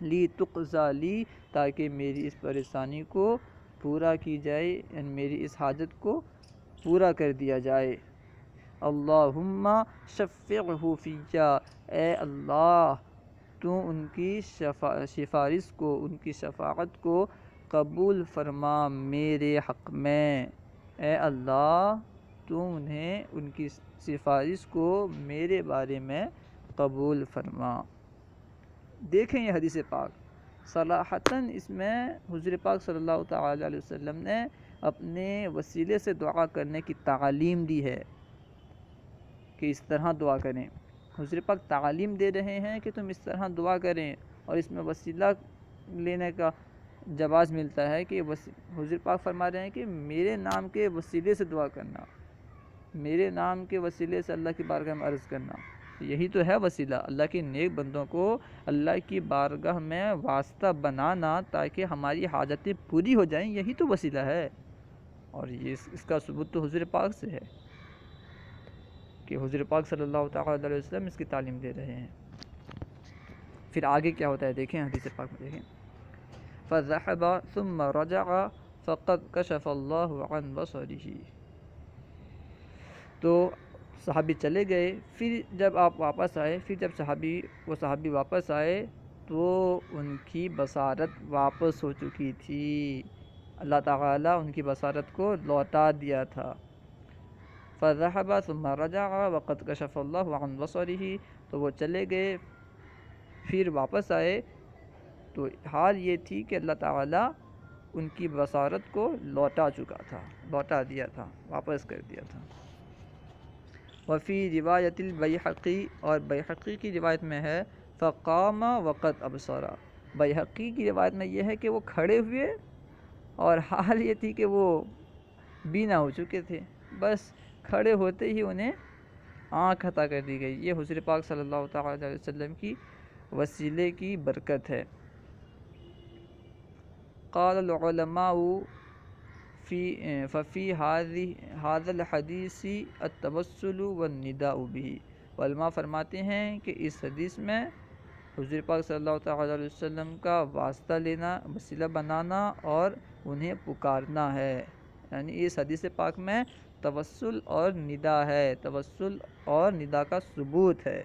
لی تقضی لی، تاکہ میری اس پریشانی کو پورا کی جائے، یعنی میری اس حاجت کو پورا کر دیا جائے۔ اللہم شفعہ فی، اے اللہ تو ان کی سفارش کو، ان کی شفاعت کو قبول فرما میرے حق میں، اے اللہ تو انہیں، ان کی سفارش کو میرے بارے میں قبول فرما۔ دیکھیں یہ حدیث پاک، صراحتاً اس میں حضور پاک صلی اللہ تعالیٰ علیہ وسلم نے اپنے وسیلے سے دعا کرنے کی تعلیم دی ہے کہ اس طرح دعا کریں۔ حضور پاک تعلیم دے رہے ہیں کہ تم اس طرح دعا کریں، اور اس میں وسیلہ لینے کا جواز ملتا ہے کہ حضور پاک فرما رہے ہیں کہ میرے نام کے وسیلے سے دعا کرنا، میرے نام کے وسیلے سے اللہ کی بارگاہ میں عرض کرنا، یہی تو ہے وسیلہ، اللہ کے نیک بندوں کو اللہ کی بارگاہ میں واسطہ بنانا تاکہ ہماری حاجتیں پوری ہو جائیں، یہی تو وسیلہ ہے۔ اور یہ اس کا ثبوت تو حضور پاک سے ہے کہ حضور پاک صلی اللہ تعالیٰ علیہ وسلم اس کی تعلیم دے رہے ہیں۔ پھر آگے کیا ہوتا ہے دیکھیں حدیث پاک میں، دیکھیں فَذَهَبَ ثُمَّ رَجَعَ فَقَدْ كَشَفَ اللَّهُ عَنْ بَصَرِهِ، تو صحابی چلے گئے، پھر جب آپ واپس آئے، پھر جب وہ صحابی واپس آئے تو ان کی بصارت واپس ہو چکی تھی، اللہ تعالیٰ ان کی بصارت کو لوٹا دیا تھا۔ فَذَهَبَ ثُمَّ رَجَعَ وَقَدْ كَشَفَ اللَّهُ عَنْ بَصَرِهِ، تو تو وہ چلے گئے، پھر واپس آئے تو حال یہ تھی کہ اللہ تعالیٰ ان کی بصارت کو لوٹا چکا تھا، لوٹا دیا تھا، واپس کر دیا تھا۔ وفی روایت البیہقی، اور بیہقی کی روایت میں ہے فقام وقد ابصرا، بیہقی کی روایت میں یہ ہے کہ وہ کھڑے ہوئے اور حال یہ تھی کہ وہ بینا ہو چکے تھے، بس کھڑے ہوتے ہی انہیں آنکھ عطا کر دی گئی۔ یہ حضور پاک صلی اللہ تعالیٰ علیہ وسلم کی وسیلے کی برکت ہے۔ قال العلماء ففی هذا الحدیث التوسل والنداء به، علماء فرماتے ہیں کہ اس حدیث میں حضور پاک صلی اللہ تعالیٰ علیہ وسلم کا واسطہ لینا، وسیلہ بنانا اور انہیں پکارنا ہے، یعنی اس حدیث پاک میں توسل اور ندا ہے، توسل اور ندا کا ثبوت ہے۔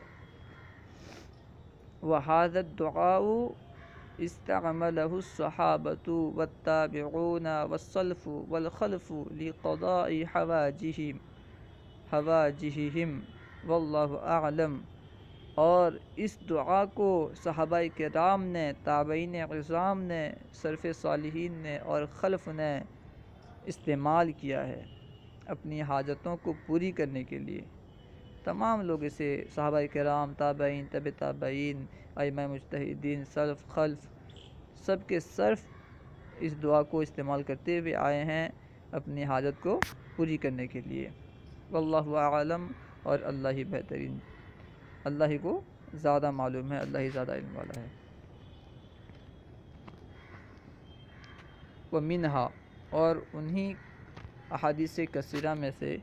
وَهَذَا الدُّعَاءُ استعمله الصحابة والتابعون والسلف والخلف لقضاء حوائجهم واللہ اعلم، اور اس دعا کو صحابہ کرام نے، تابعین عظام نے، سلف صالحین نے اور خلف نے استعمال کیا ہے اپنی حاجتوں کو پوری کرنے کے لیے۔ تمام لوگ اسے، صحابہ کرام، تابعین، تبع تابعین، ائمہ مجتہدین، سلف خلف، سب کے صرف اس دعا کو استعمال کرتے ہوئے آئے ہیں اپنی حاجت کو پوری کرنے کے لیے۔ واللہ اعلم، اور اللہ ہی بہترین، اللہ ہی کو زیادہ معلوم ہے، اللہ ہی زیادہ علم والا ہے۔ ومنہا، اور انہی احادیث کثیرہ میں سے،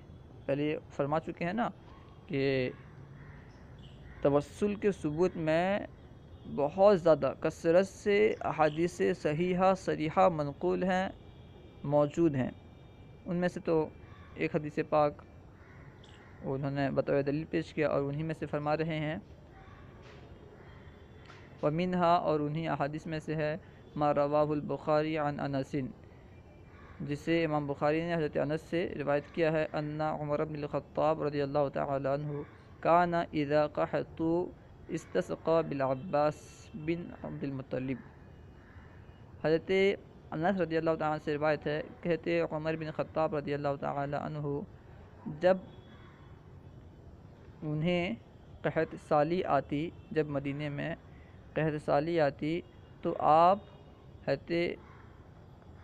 پہلے فرما چکے ہیں نا کہ توسل کے ثبوت میں بہت زیادہ کثرت سے احادیث صحیحہ صریحہ منقول ہیں، موجود ہیں۔ ان میں سے تو ایک حدیث پاک انہوں نے بطور دلیل پیش کیا، اور انہی میں سے فرما رہے ہیں ومنہا، اور انہی احادیث میں سے ہے ما رواہ البخاری عن انس، جسے امام بخاری نے حضرت انس سے روایت کیا ہے، ان عمر بن الخطاب رضی اللہ تعالی عنہ کان اذا قحطوا استسقى بالعباس بن عبد المطلب۔ حضرت انس رضی اللہ تعالیٰ عنہ سے روایت ہے، کہتے عمر بن خطاب رضی اللہ تعالی عنہ جب انہیں قحط سالی آتی، جب مدینے میں قحط سالی آتی تو آپ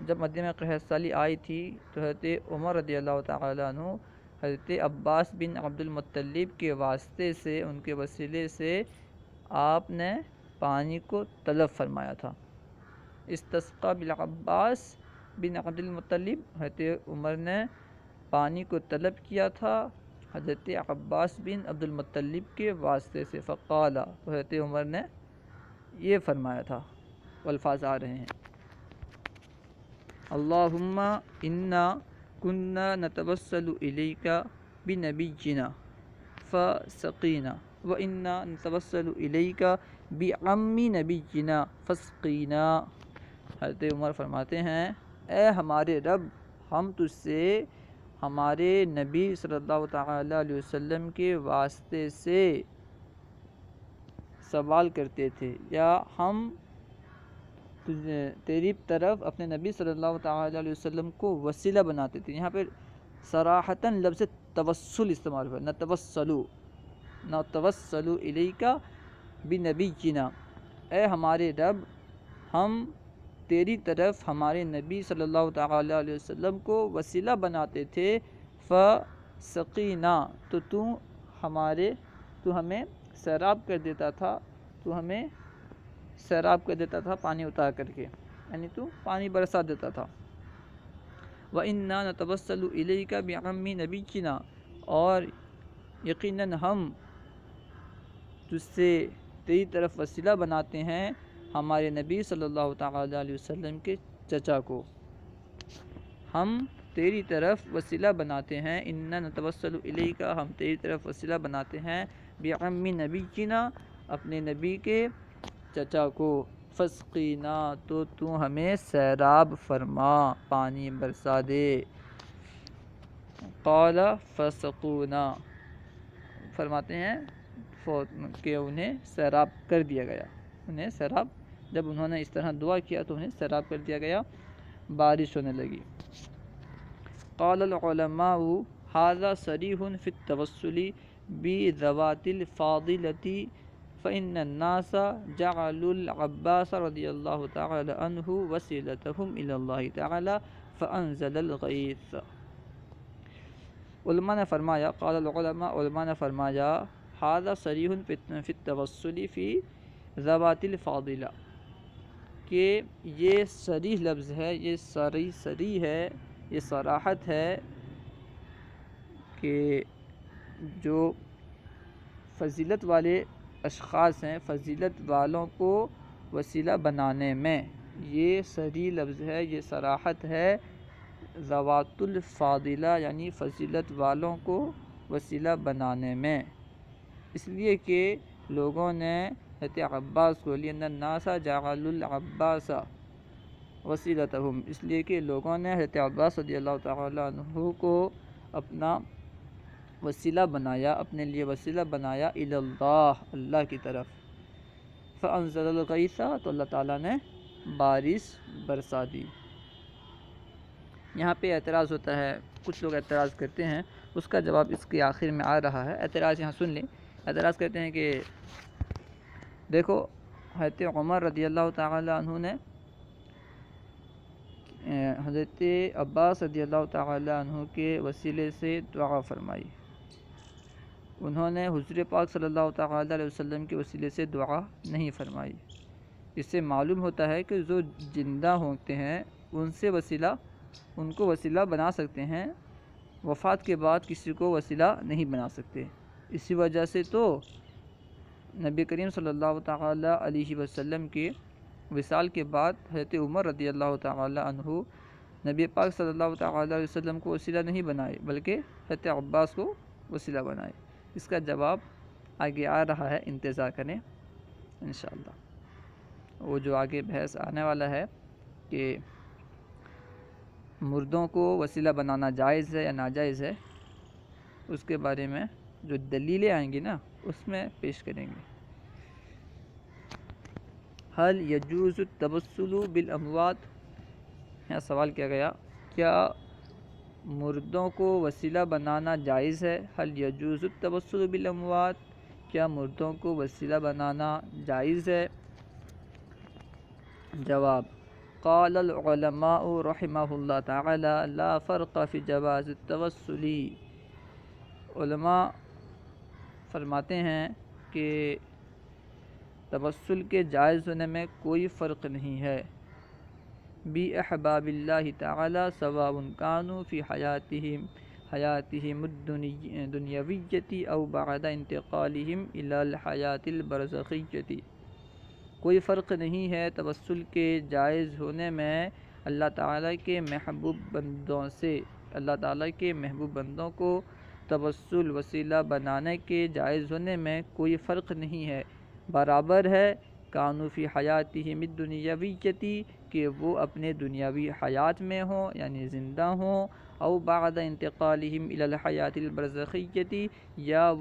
جب مدینے میں قحط سالی آئی تھی تو حضرت عمر رضی اللہ تعالی عنہ حضرت عباس بن عبد المطلب کے واسطے سے، ان کے وسیلے سے آپ نے پانی کو طلب فرمایا تھا۔ استسقى بالعباس بن عبد المطلب، حضرت عمر نے پانی کو طلب کیا تھا حضرت عباس بن عبد المطلب کے واسطے سے، فقال، تو حضرت عمر نے یہ فرمایا تھا، الفاظ آ رہے ہیں، اللہم انا کنا نتوسل الیک بنبینا فسقینا وانا نتوسل الیک بعم نبینا فاسقینا۔ حضرت عمر فرماتے ہیں، اے ہمارے رب، ہم تجھ سے ہمارے نبی صلی اللہ تعالیٰ علیہ وسلم کے واسطے سے سوال کرتے تھے، یا ہم تیری طرف اپنے نبی صلی اللہ تعالیٰ علیہ وسلم کو وسیلہ بناتے تھے۔ یہاں پہ صراحتاً لفظ توسل استعمال ہوا، نتوسل الیک بنبینا، اے ہمارے رب، ہم تیری طرف ہمارے نبی صلی اللہ تعالیٰ علیہ وسلم کو وسیلہ بناتے تھے، فسقینا، تو ہمیں سیراب کر دیتا تھا، تو ہمیں سیراب کر دیتا تھا پانی اتار کر کے، یعنی تو پانی برسا دیتا تھا۔ وَإِنَّا نَتَوَسَّلُ إِلَيْكَ بِعَمِّ نَبِيِّنَا، اور یقیناً ہم تجھ سے تیری طرف وسیلہ بناتے ہیں ہمارے نبی صلی اللہ تعالیٰ علیہ وسلم کے چچا کو، ہم تیری طرف وسیلہ بناتے ہیں، اِنَّا نَتَوَسَّلُ إِلَيْكَ، ہم تیری طرف وسیلہ بناتے ہیں، بِعَمِّ نَبِيِّنَا، اپنے نبی کے چچا کو، فسقینا، تو ہمیں سیراب فرما، پانی برسا دے۔ قال فسقونا، فرماتے ہیں کہ انہیں سیراب کر دیا گیا، انہیں سیراب، جب انہوں نے اس طرح دعا کیا تو انہیں سیراب کر دیا گیا، بارش ہونے لگی۔ قال العلماء هذا صریح فی التوسل بذوات الفاضلة فإن الناس جعلوا العباس رضی اللہ تعالی عنہ وسیلتهم إلی اللہ تعالی فأنزل الغیث۔ علماء نے فرمایا، قال العلماء، علماء نے فرمایا، هذا صریح فی التوسل فی ذوات الفاضلہ، کہ یہ صریح لفظ ہے، یہ صریح ہے، یہ صراحت ہے کہ جو فضیلت والے اشخاص ہیں، فضیلت والوں کو وسیلہ بنانے میں، یہ صریح لفظ ہے، یہ صراحت ہے ذوات الفاضلہ یعنی فضیلت والوں کو وسیلہ بنانے میں، اس لیے کہ لوگوں نے حضرت عباس کو لِأَنَّ النَّاسَ جَعَلُوا الْعَبَّاسَ وَسِيلَتَهُمْ، اس لیے کہ لوگوں نے حضرت عباس رضی اللہ تعالیٰ عنہ کو اپنا وسیلہ بنایا، اپنے لیے وسیلہ بنایا الی اللہ، اللہ کی طرف۔ فَأَنزَلَ الْغَيْثَ، تو اللہ تعالیٰ نے بارش برسا دی۔ یہاں پہ اعتراض ہوتا ہے، کچھ لوگ اعتراض کرتے ہیں، اس کا جواب اس کے آخر میں آ رہا ہے۔ اعتراض یہاں سن لیں، اعتراض کرتے ہیں کہ دیکھو حضرت عمر رضی اللہ تعالی عنہ نے حضرت عباس رضی اللہ تعالی عنہ کے وسیلے سے دعا فرمائی، انہوں نے حضور پاک صلی اللہ تعالی علیہ وسلم کے وسیلے سے دعا نہیں فرمائی۔ اس سے معلوم ہوتا ہے کہ جو زندہ ہوتے ہیں ان کو وسیلہ بنا سکتے ہیں، وفات کے بعد کسی کو وسیلہ نہیں بنا سکتے۔ اسی وجہ سے تو نبی کریم صلی اللہ تعالی علیہ وسلم کے وصال کے بعد حضرت عمر رضی اللہ تعالی عنہ نبی پاک صلی اللہ تعالی علیہ وسلم کو وسیلہ نہیں بنائے، بلکہ حضرت عباس کو وسیلہ بنائے۔ اس کا جواب آگے آ رہا ہے، انتظار کریں انشاءاللہ۔ وہ جو آگے بحث آنے والا ہے کہ مردوں کو وسیلہ بنانا جائز ہے یا ناجائز ہے، اس کے بارے میں جو دلیلیں آئیں گی نا، اس میں پیش کریں گے۔ حل یجوز التوسل بالاموات، یہاں سوال کیا گیا، کیا مردوں کو وسیلہ بنانا جائز ہے؟ حل یجوز التوسل بالاموات، کیا مردوں کو وسیلہ بنانا جائز ہے؟ جواب، قال العلماء رحمہ اللہ تعالی لا فرق فی جواز التوسل، علماء فرماتے ہیں کہ توسل کے جائز ہونے میں کوئی فرق نہیں ہے، بِأَحْبَابِ اللَّهِ تَعَالَى سَوَاءٌ كَانُوا فِي حَيَاتِهِمُ الدُّنْيَوِيَّةِ أَوْ بَعْدَ انتقالهم إِلَى الْحَيَاةِ الْبَرْزَخِيَّةِ، کوئی فرق نہیں ہے توسل کے جائز ہونے میں اللہ تعالیٰ کے محبوب بندوں سے، اللہ تعالیٰ کے محبوب بندوں کو توسل وسیلہ بنانے کے جائز ہونے میں کوئی فرق نہیں ہے، برابر ہے کانوا فی حیاتہم الدنیویۃ، کہ وہ اپنے دنیاوی حیات میں ہوں یعنی زندہ ہوں، او بعد انتقالہم الی الحیاۃ البرزخیۃ، یا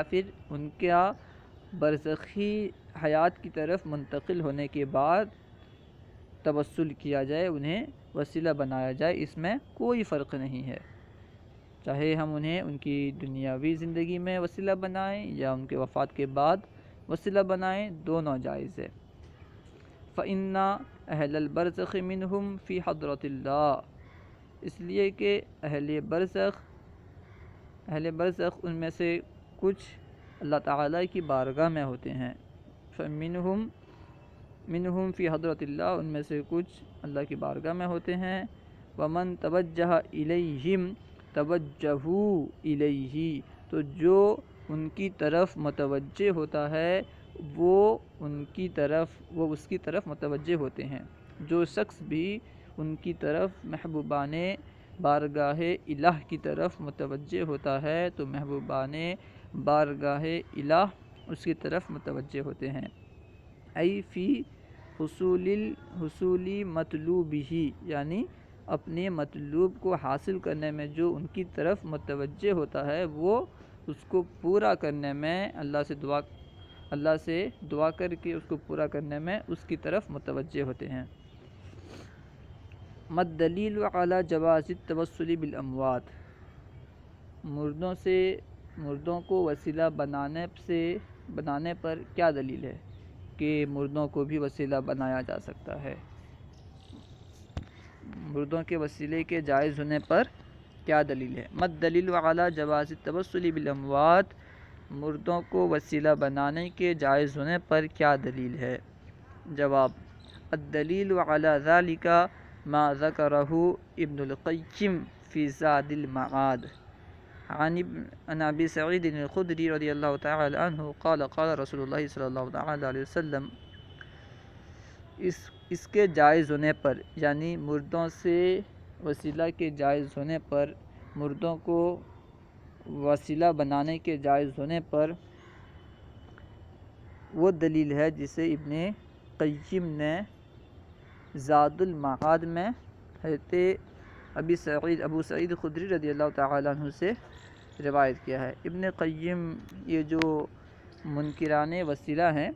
پھر ان کا برزخی حیات کی طرف منتقل ہونے کے بعد توسل کیا جائے، انہیں وسیلہ بنایا جائے، اس میں کوئی فرق نہیں ہے، چاہے ہم انہیں ان کی دنیاوی زندگی میں وسیلہ بنائیں یا ان کے وفات کے بعد وسیلہ بنائیں، دونوں جائز ہے۔ فَإِنَّ أَهْلَ الْبَرْزَخِ مِنْهُمْ فِي حَضْرَةِ اللَّهِ، اس لیے کہ اہل برزخ ان میں سے کچھ اللہ تعالیٰ کی بارگاہ میں ہوتے ہیں، مِنْهُمْ فِي حَضْرَةِ اللَّهِ، ان میں سے کچھ اللہ کی بارگاہ میں ہوتے ہیں، وَمَنْ تَوَجَّهَ إِلَيْهِمْ توجہوا الیہ، تو جو ان کی طرف متوجہ ہوتا ہے وہ اس کی طرف متوجہ ہوتے ہیں، جو شخص بھی ان کی طرف محبوبان بارگاہ الہ کی طرف متوجہ ہوتا ہے تو محبوبان بارگاہ الہ اس کی طرف متوجہ ہوتے ہیں، ای فی حصول مطلوبہ، یعنی اپنے مطلوب کو حاصل کرنے میں جو ان کی طرف متوجہ ہوتا ہے وہ اس کو پورا کرنے میں اللہ سے دعا کر کے اس کو پورا کرنے میں اس کی طرف متوجہ ہوتے ہیں۔ مد دلیل علی جواز التوسل بالاموات، مردوں کو وسیلہ بنانے پر کیا دلیل ہے کہ مردوں کو بھی وسیلہ بنایا جا سکتا ہے؟ مردوں کے وسیلے کے جائز ہونے پر کیا دلیل ہے؟ مد دلیل علی جواز التوسل بالاموات، مردوں کو وسیلہ بنانے کے جائز ہونے پر کیا دلیل ہے؟ جواب: الدلیل علی ذلک ما ذکرہ ابن القیم فی زاد المعاد عن ابی سعید الخدری رضی اللہ تعالی عنہ قال قال رسول اللہ صلی اللہ تعالی علیہ وسلم، اس کے جائز ہونے پر، یعنی مردوں سے وسیلہ کے جائز ہونے پر، مردوں کو وسیلہ بنانے کے جائز ہونے پر وہ دلیل ہے جسے ابن قیم نے زاد المعاد میں حضرت ابو سعید خدری رضی اللہ تعالیٰ عنہ سے روایت کیا ہے۔ ابن قیم یہ جو منکران وسیلہ ہیں،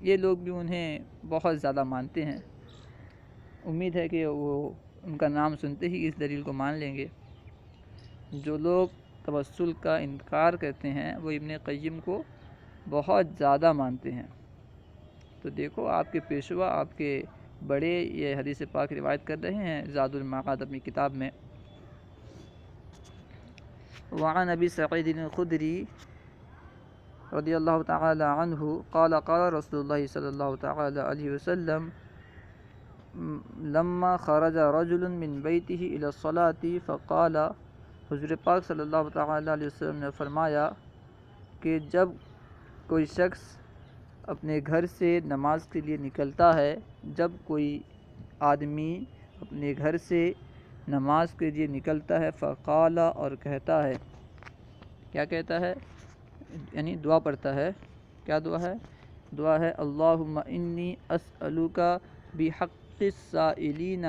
یہ لوگ بھی انہیں بہت زیادہ مانتے ہیں۔ امید ہے کہ وہ ان کا نام سنتے ہی اس دلیل کو مان لیں گے۔ جو لوگ توسل کا انکار کرتے ہیں وہ ابن قیم کو بہت زیادہ مانتے ہیں۔ تو دیکھو، آپ کے پیشوا، آپ کے بڑے یہ حدیث پاک روایت کر رہے ہیں زاد المعاد اپنی کتاب میں۔ وعن ابی سعید الخدری رضی اللہ تعالی عنہ قال قال رسول اللہ صلی اللہ تعالی علیہ وسلم لما خرج رجل من بیتہ الی الصلاۃ فقال، حضور پاک صلی اللہ تعالی علیہ وسلم نے فرمایا کہ جب کوئی شخص اپنے گھر سے نماز کے لیے نکلتا ہے، جب کوئی آدمی اپنے گھر سے نماز کے لیے نکلتا ہے، فقال، اور کہتا ہے، کیا کہتا ہے؟ یعنی دعا پڑھتا ہے۔ کیا دعا ہے؟ دعا ہے اللہم انی اسألک بحق السائلین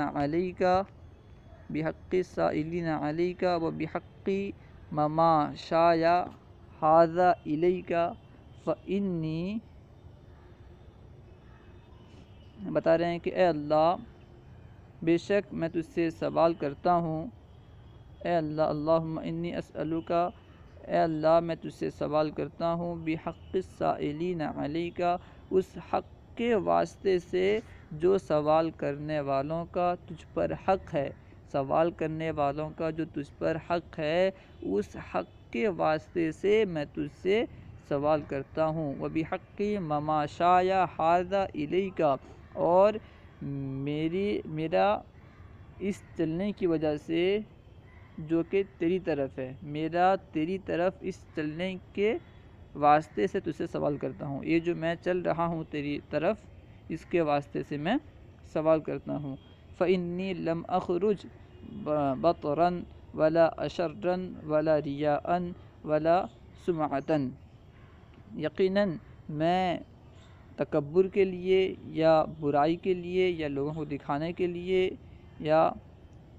علیک و بحق مماشای ھذا الیک فانی، بتا رہے ہیں کہ اے اللہ، بے شک میں تجھ سے سوال کرتا ہوں، اے اللہ، اللہم انی اسألک، اے اللہ میں تجھ سے سوال کرتا ہوں، بحق السائلین علیک، اس حق کے واسطے سے جو سوال کرنے والوں کا تجھ پر حق ہے، سوال کرنے والوں کا جو تجھ پر حق ہے، اس حق کے واسطے سے میں تجھ سے سوال کرتا ہوں، وبحق مماشای ھذا الیک، اور میرا اس چلنے کی وجہ سے جو کہ تیری طرف ہے، میرا تیری طرف اس چلنے کے واسطے سے تجھ سے سوال کرتا ہوں، یہ جو میں چل رہا ہوں تیری طرف، اس کے واسطے سے میں سوال کرتا ہوں۔ فإنی لم اخرج بطرا ولا اشرا ولا ریاء ولا سمعة، یقیناً میں تکبر کے لیے یا برائی کے لیے یا لوگوں کو دکھانے کے لیے یا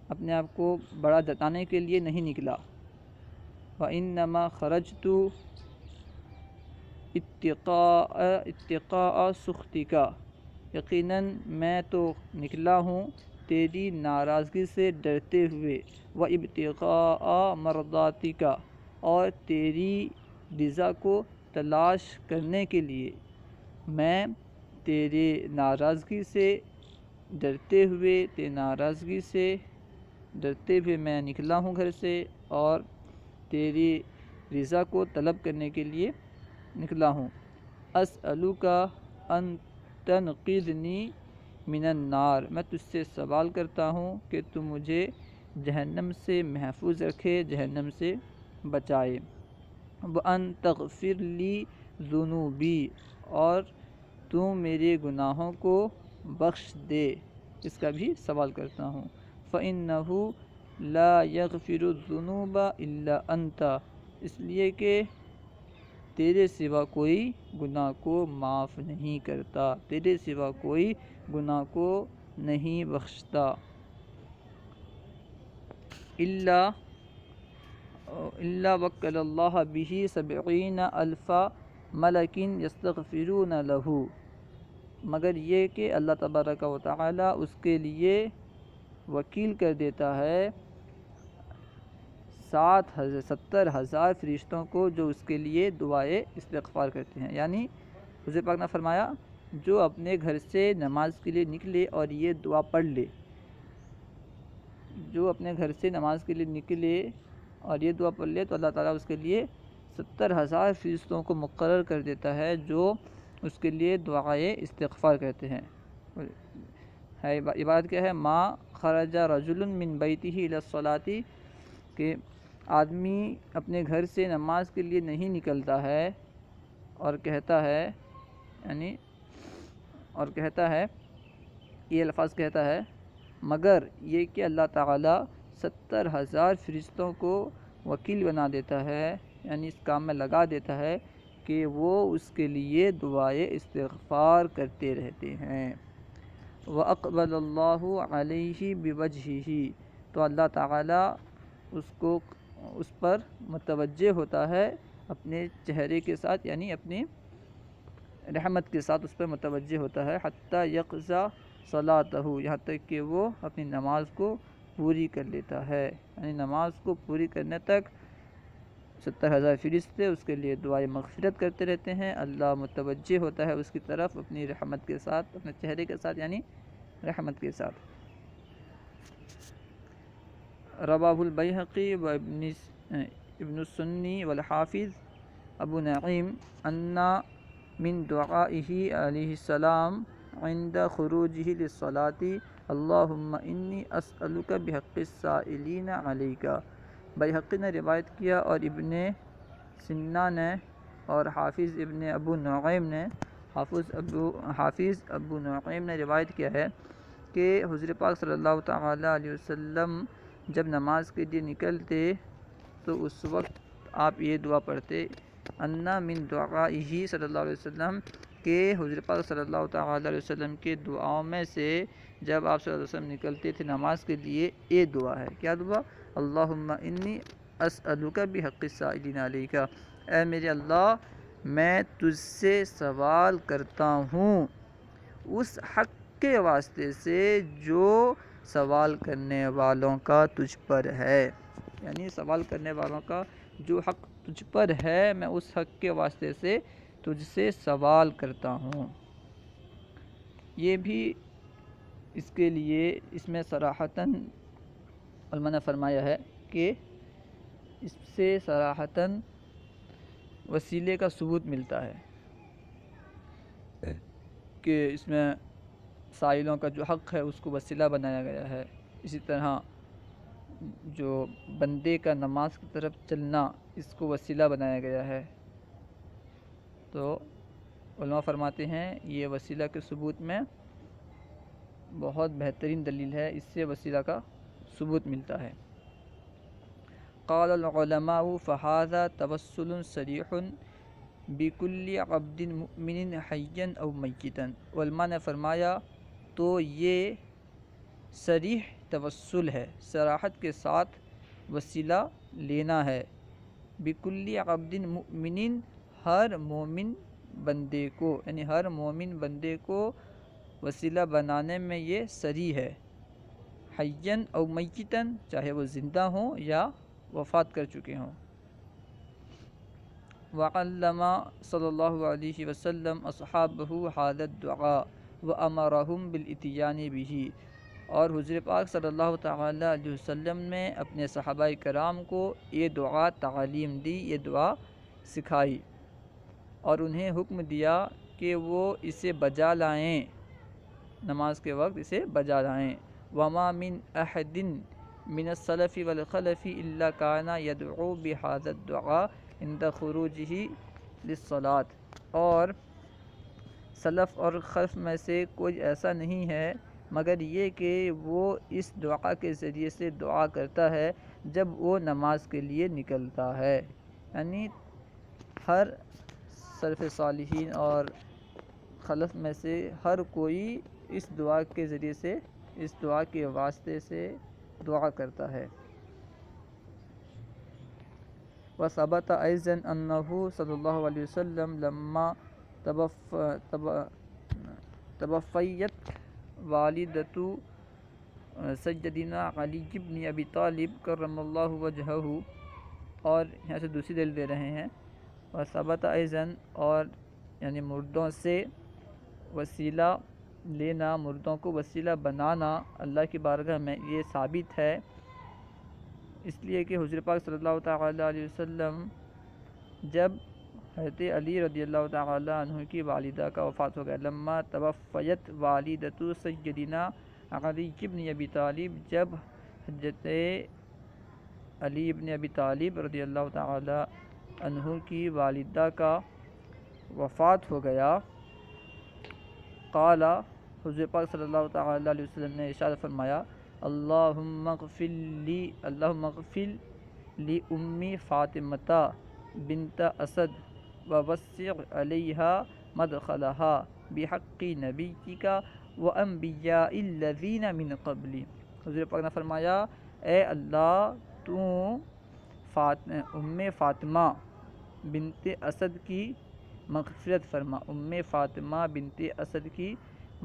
اپنے آپ کو بڑا جتانے کے لیے نہیں نکلا۔ وإنما خرجت اتقاء سخطک، یقیناً میں تو نکلا ہوں تیری ناراضگی سے ڈرتے ہوئے، وابتغاء مرضاتک، اور تیری رضا کو تلاش کرنے کے لیے، میں تیرے ناراضگی سے ڈرتے ہوئے میں نکلا ہوں گھر سے، اور تیری رضا کو طلب کرنے کے لیے نکلا ہوں۔ اسألک ان تنقذنی من النار، میں تجھ سے سوال کرتا ہوں کہ تو مجھے جہنم سے محفوظ رکھے، جہنم سے بچائے۔ وان تغفر لی ذنوبی، اور تو میرے گناہوں کو بخش دے، اس کا بھی سوال کرتا ہوں۔ فإنہ لا یغفر الذنوب الا انت، اس لیے کہ تیرے سوا کوئی گناہ کو معاف نہیں کرتا، تیرے سوا کوئی گناہ کو نہیں بخشتا۔ الا، الا وکل اللہ بہ سبعین الف ملک یستغفرون لہ، مگر یہ کہ اللہ تبارک و تعالی اس کے لیے وکیل کر دیتا ہے 70,000 فرشتوں کو جو اس کے لیے دعائے استغفار کرتے ہیں۔ یعنی حضور پاک نے فرمایا جو اپنے گھر سے نماز کے لیے نکلے اور یہ دعا پڑھ لے، جو اپنے گھر سے نماز کے لیے نکلے اور یہ دعا پڑھ لے تو اللہ تعالیٰ اس کے لیے 70,000 فرشتوں کو مقرر کر دیتا ہے جو اس کے لیے دعائے استغفار کرتے ہیں۔ عبادت کیا ہے؟ ما خرج رجل من بیتہ الی الصلاۃ، کہ آدمی اپنے گھر سے نماز کے لیے نہیں نکلتا ہے اور کہتا ہے یہ الفاظ کہتا ہے، مگر یہ کہ اللہ تعالیٰ 70,000 فرشتوں کو وکیل بنا دیتا ہے، یعنی اس کام میں لگا دیتا ہے کہ وہ اس کے لیے دعائے استغفار کرتے رہتے ہیں۔ وَأَقْبَلَ اللَّهُ عَلَيْهِ بِوَجْهِهِ، تو اللہ تعالیٰ اس پر متوجہ ہوتا ہے اپنے چہرے کے ساتھ، یعنی اپنی رحمت کے ساتھ اس پر متوجہ ہوتا ہے، حتیٰ یقضی صلاتہ، یہاں تک کہ وہ اپنی نماز کو پوری کر لیتا ہے، یعنی نماز کو پوری کرنے تک 70,000 فرشتے اس کے لیے دعائے مغفرت کرتے رہتے ہیں۔ اللہ متوجہ ہوتا ہے اس کی طرف اپنی رحمت کے ساتھ، اپنے چہرے کے ساتھ، یعنی رحمت کے ساتھ۔ رواہ البیہقی و ابن السنی والحافظ ابو نعیم ان من دعائہ علیہ السلام عند خروجہ للصلاۃ اللہم انی اسألک بحق السائلین علیک۔ بیہقی نے روایت کیا اور ابن سنہ نے اور حافظ ابو نعیم نے روایت کیا ہے کہ حضور پاک صلی اللہ تعالی علیہ وسلم جب نماز کے لیے نکلتے تو اس وقت آپ یہ دعا پڑھتے، انا من دعائہ صلی اللہ علیہ وسلم، کہ حضور پاک صلی اللہ تعالی علیہ وسلم کے دعاؤں میں سے جب آپ صلی اللہ علیہ وسلم نکلتے تھے نماز کے لیے، یہ دعا ہے۔ کیا دعا؟ اللہم انی اسألک بحق السائلین علیک، اے میرے اللہ میں تجھ سے سوال کرتا ہوں اس حق کے واسطے سے جو سوال کرنے والوں کا تجھ پر ہے، یعنی سوال کرنے والوں کا جو حق تجھ پر ہے میں اس حق کے واسطے سے تجھ سے سوال کرتا ہوں۔ یہ بھی اس کے لیے اس میں صراحتاً علماء نے فرمایا ہے کہ اس سے صراحتاً وسیلے کا ثبوت ملتا ہے کہ اس میں سائلوں کا جو حق ہے اس کو وسیلہ بنایا گیا ہے۔ اسی طرح جو بندے کا نماز کی طرف چلنا اس کو وسیلہ بنایا گیا ہے۔ تو علماء فرماتے ہیں یہ وسیلہ کے ثبوت میں بہت بہترین دلیل ہے، اس سے وسیلہ کا ثبوت ملتا ہے۔ قال العلماء فهذا توسل صریح بکل عبد مؤمن حیا او میتا، علماء نے فرمایا تو یہ صریح توسل ہے، صراحت کے ساتھ وسیلہ لینا ہے، بکل عبد مؤمن، ہر مومن بندے کو، یعنی ہر مومن بندے کو وسیلہ بنانے میں یہ صریح ہے، حیا او میتا، چاہے وہ زندہ ہوں یا وفات کر چکے ہوں۔ وعلم صلی اللہ علیہ وسلم اصحابہ ھذا الدعاء وامرہم بالاتیان بہ، اور حضور پاک صلی اللہ تعالی علیہ وسلم نے اپنے صحابہ کرام کو یہ دعا تعلیم دی، یہ دعا سکھائی اور انہیں حکم دیا کہ وہ اسے بجا لائیں، نماز کے وقت اسے بجا لائیں۔ وما من احد من السلف والخلف الا کان یدعو بهذا الدعاء عند خروجہ للصلاۃ، اور سلف اور خلف میں سے کوئی ایسا نہیں ہے مگر یہ کہ وہ اس دعا کے ذریعے سے دعا کرتا ہے جب وہ نماز کے لیے نکلتا ہے، یعنی ہر سلف صالحین اور خلف میں سے ہر کوئی اس دعا کے ذریعے سے، اس دعا کے واسطے سے دعا کرتا ہے۔ وثبت أيضا أنه صلى الله عليه وسلم لما توفيت والدة سیدنا علی بن ابی طالب کرم اللہ وجہہ، اور یہاں سے دوسری دلیل دے رہے ہیں وثبت ایضاً، اور یعنی مردوں سے وسیلہ لینا، مردوں کو وسیلہ بنانا اللہ کی بارگاہ میں، یہ ثابت ہے اس لیے کہ حضور پاک صلی اللہ تعالیٰ علیہ وسلم جب حضرت علی رضی اللہ تعالیٰ عنہ کی والدہ کا وفات ہو گیا، لما توفیت والدۃ سیدنا علی بن ابی طالب، جب حضرت علی بن ابی طالب رضی اللہ تعالیٰ عنہ کی والدہ کا وفات ہو گیا، قال، حضور پاک صلی اللہ تعالیٰ علیہ وسلم نے ارشاد فرمایا، اللہم اغفر لی امی فاطمۃ بنت اسد ووسع علیہا مدخلہا بحق نبیک وانبیاء الذین من قبلی۔ حضور پاک نے فرمایا، اے اللہ تو ام فاطمہ بنت اسد کی مغفرت فرما، ام فاطمہ بنت اسد کی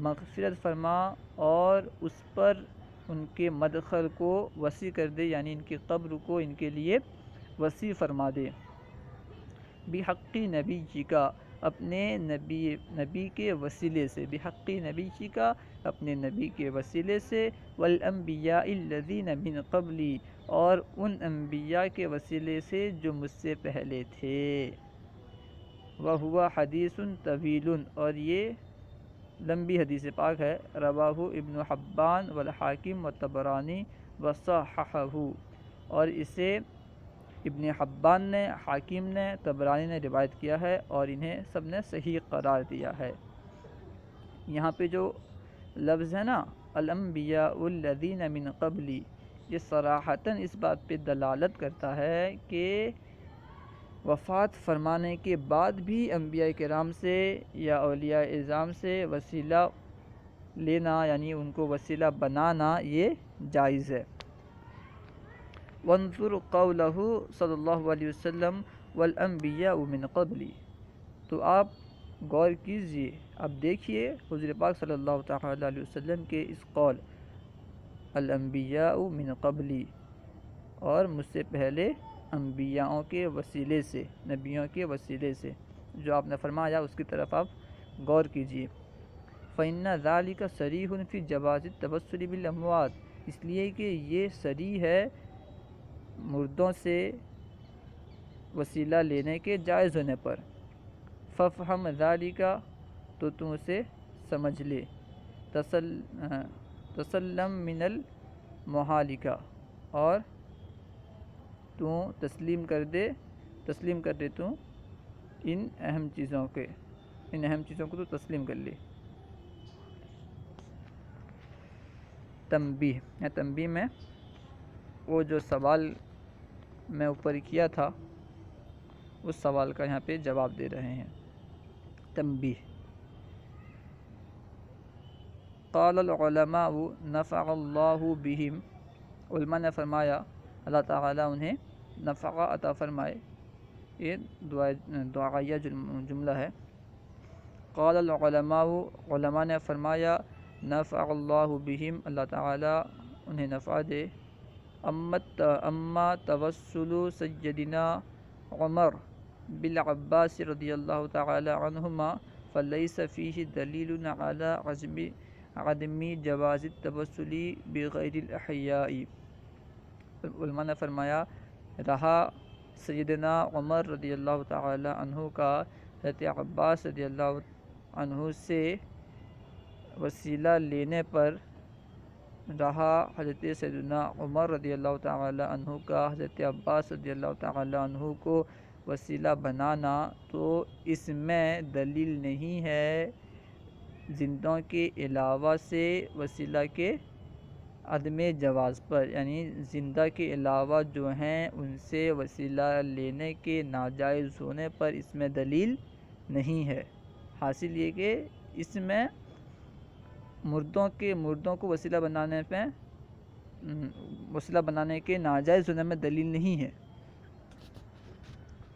مغفرت فرما، اور اس پر ان کے مدخل کو وسیع کر دے، یعنی ان کی قبر کو ان کے لیے وسیع فرما دے، بحق نبی کا، اپنے نبی کے وسیلے سے، بحق نبی کا، اپنے نبی کے وسیلے سے، والانبیاء الذین من قبلی، اور ان انبیاء کے وسیلے سے جو مجھ سے پہلے تھے، وہو حدیث طویل، اور یہ لمبی حدیث پاک ہے، رواہ ابن حبان والحاکم والطبرانی وصححہ، اور اسے ابن حبان نے، حاکم نے، طبرانی نے روایت کیا ہے، اور انہیں سب نے صحیح قرار دیا ہے۔ یہاں پہ جو لفظ ہے نا، الانبیاء الذین من قبلی، یہ صراحتاً اس بات پہ دلالت کرتا ہے کہ وفات فرمانے کے بعد بھی انبیاء کرام سے یا اولیاء اعظام سے وسیلہ لینا، یعنی ان کو وسیلہ بنانا، یہ جائز ہے۔ وانظر قولہ صلی اللہ علیہ وسلم والانبیاء من قبلی، تو آپ غور کیجئے، اب دیکھیے حضور پاک صلی اللہ تعالیٰ علیہ وسلم کے اس قول الانبیاء من قبلی، اور مجھ سے پہلے انبیاءوں کے وسیلے سے، نبیوں کے وسیلے سے جو آپ نے فرمایا، اس کی طرف آپ غور کیجئے۔ فَإِنَّ ذَلِكَ صَرِيحٌ فِي جَوَازِ التَّوَسُّلِ بِالْأَمْوَاتِ، اس لیے کہ یہ صریح ہے مردوں سے وسیلہ لینے کے جائز ہونے پر۔ فَافْهَمْ ذَلِكَ، تو تم اسے سمجھ لے، تسلم من المحالکہ، اور تو تسلیم کر دے تو ان اہم چیزوں کو تو تسلیم کر لے۔ تنبیہ، یا تنبیہ میں وہ جو سوال میں اوپر کیا تھا، اس سوال کا یہاں پہ جواب دے رہے ہیں۔ تنبیہ، قال العلماء نفع اللہ بہم، علماء نے فرمایا اللہ تعالیٰ انہیں نفع عطا فرمائے، یہ دعائیہ جملہ ہے۔ قال العلماء، علماء نے فرمایا نفع اللہ بہم، اللہ تعالیٰ انہیں نفع دے۔ اما توسل سیدنا عمر بالعباس رضی اللہ تعالی عنہما فلیس فیہ دلیل علی عدم جواز التوسل بغیر الاحیاء۔ علماء نے فرمایا رہا سیدنا عمر رضی اللہ تعالی عنہ کا حضرت عباس رضی اللہ عنہ سے وسیلہ لینے پر، رہا حضرت سیدنا عمر رضی اللہ تعالی عنہ کا حضرت عباس رضی اللہ تعالی عنہ کو وسیلہ بنانا، تو اس میں دلیل نہیں ہے زندوں کے علاوہ سے وسیلہ کے عدم جواز پر، یعنی زندہ کے علاوہ جو ہیں ان سے وسیلہ لینے کے ناجائز ہونے پر اس میں دلیل نہیں ہے۔ حاصل یہ کہ اس میں مردوں کو وسیلہ بنانے کے ناجائز ہونے میں دلیل نہیں ہے۔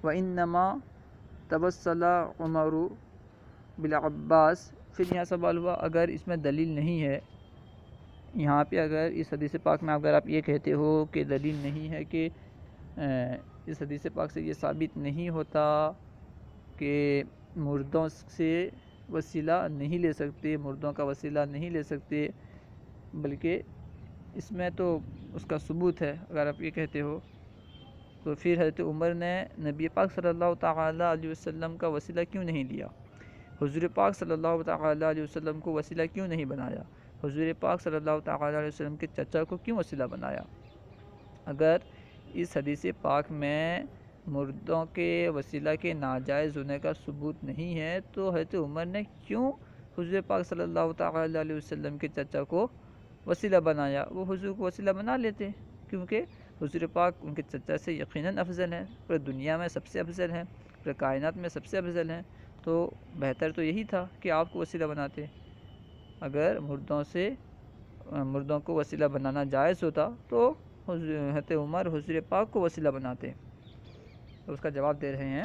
وَإِنَّمَا تَوَسَّلَ عُمَرُ بِالْعَبَّاسِ۔ پھر یہاں سوال ہوا اگر اس میں دلیل نہیں ہے، یہاں پہ اگر اس حدیث پاک میں اگر آپ یہ کہتے ہو کہ دلیل نہیں ہے، کہ اس حدیث پاک سے یہ ثابت نہیں ہوتا کہ مردوں سے وسیلہ نہیں لے سکتے، مردوں کا وسیلہ نہیں لے سکتے، بلکہ اس میں تو اس کا ثبوت ہے، اگر آپ یہ کہتے ہو تو پھر حضرت عمر نے نبی پاک صلی اللہ تعالیٰ علیہ وسلم کا وسیلہ کیوں نہیں لیا؟ حضور پاک صلی اللہ تعالیٰ علیہ وسلم کو وسیلہ کیوں نہیں بنایا؟ حضور پاک صلی اللہ تعالیٰ علیہ وسلم کے چچا کو کیوں وسیلہ بنایا؟ اگر اس حدیث پاک میں مردوں کے وسیلہ کے ناجائز ہونے کا ثبوت نہیں ہے تو حضرت عمر نے کیوں حضور پاک صلی اللہ تعالیٰ علیہ وسلم کے چچا کو وسیلہ بنایا؟ وہ حضور کو وسیلہ بنا لیتے، کیونکہ حضور پاک ان کے چچا سے یقیناً افضل ہیں، پورے دنیا میں سب سے افضل ہیں، پورے کائنات میں سب سے افضل ہیں، تو بہتر تو یہی تھا کہ آپ کو وسیلہ بناتے۔ اگر مردوں کو وسیلہ بنانا جائز ہوتا تو حضرت عمر حضور پاک کو وسیلہ بناتے۔ تو اس کا جواب دے رہے ہیں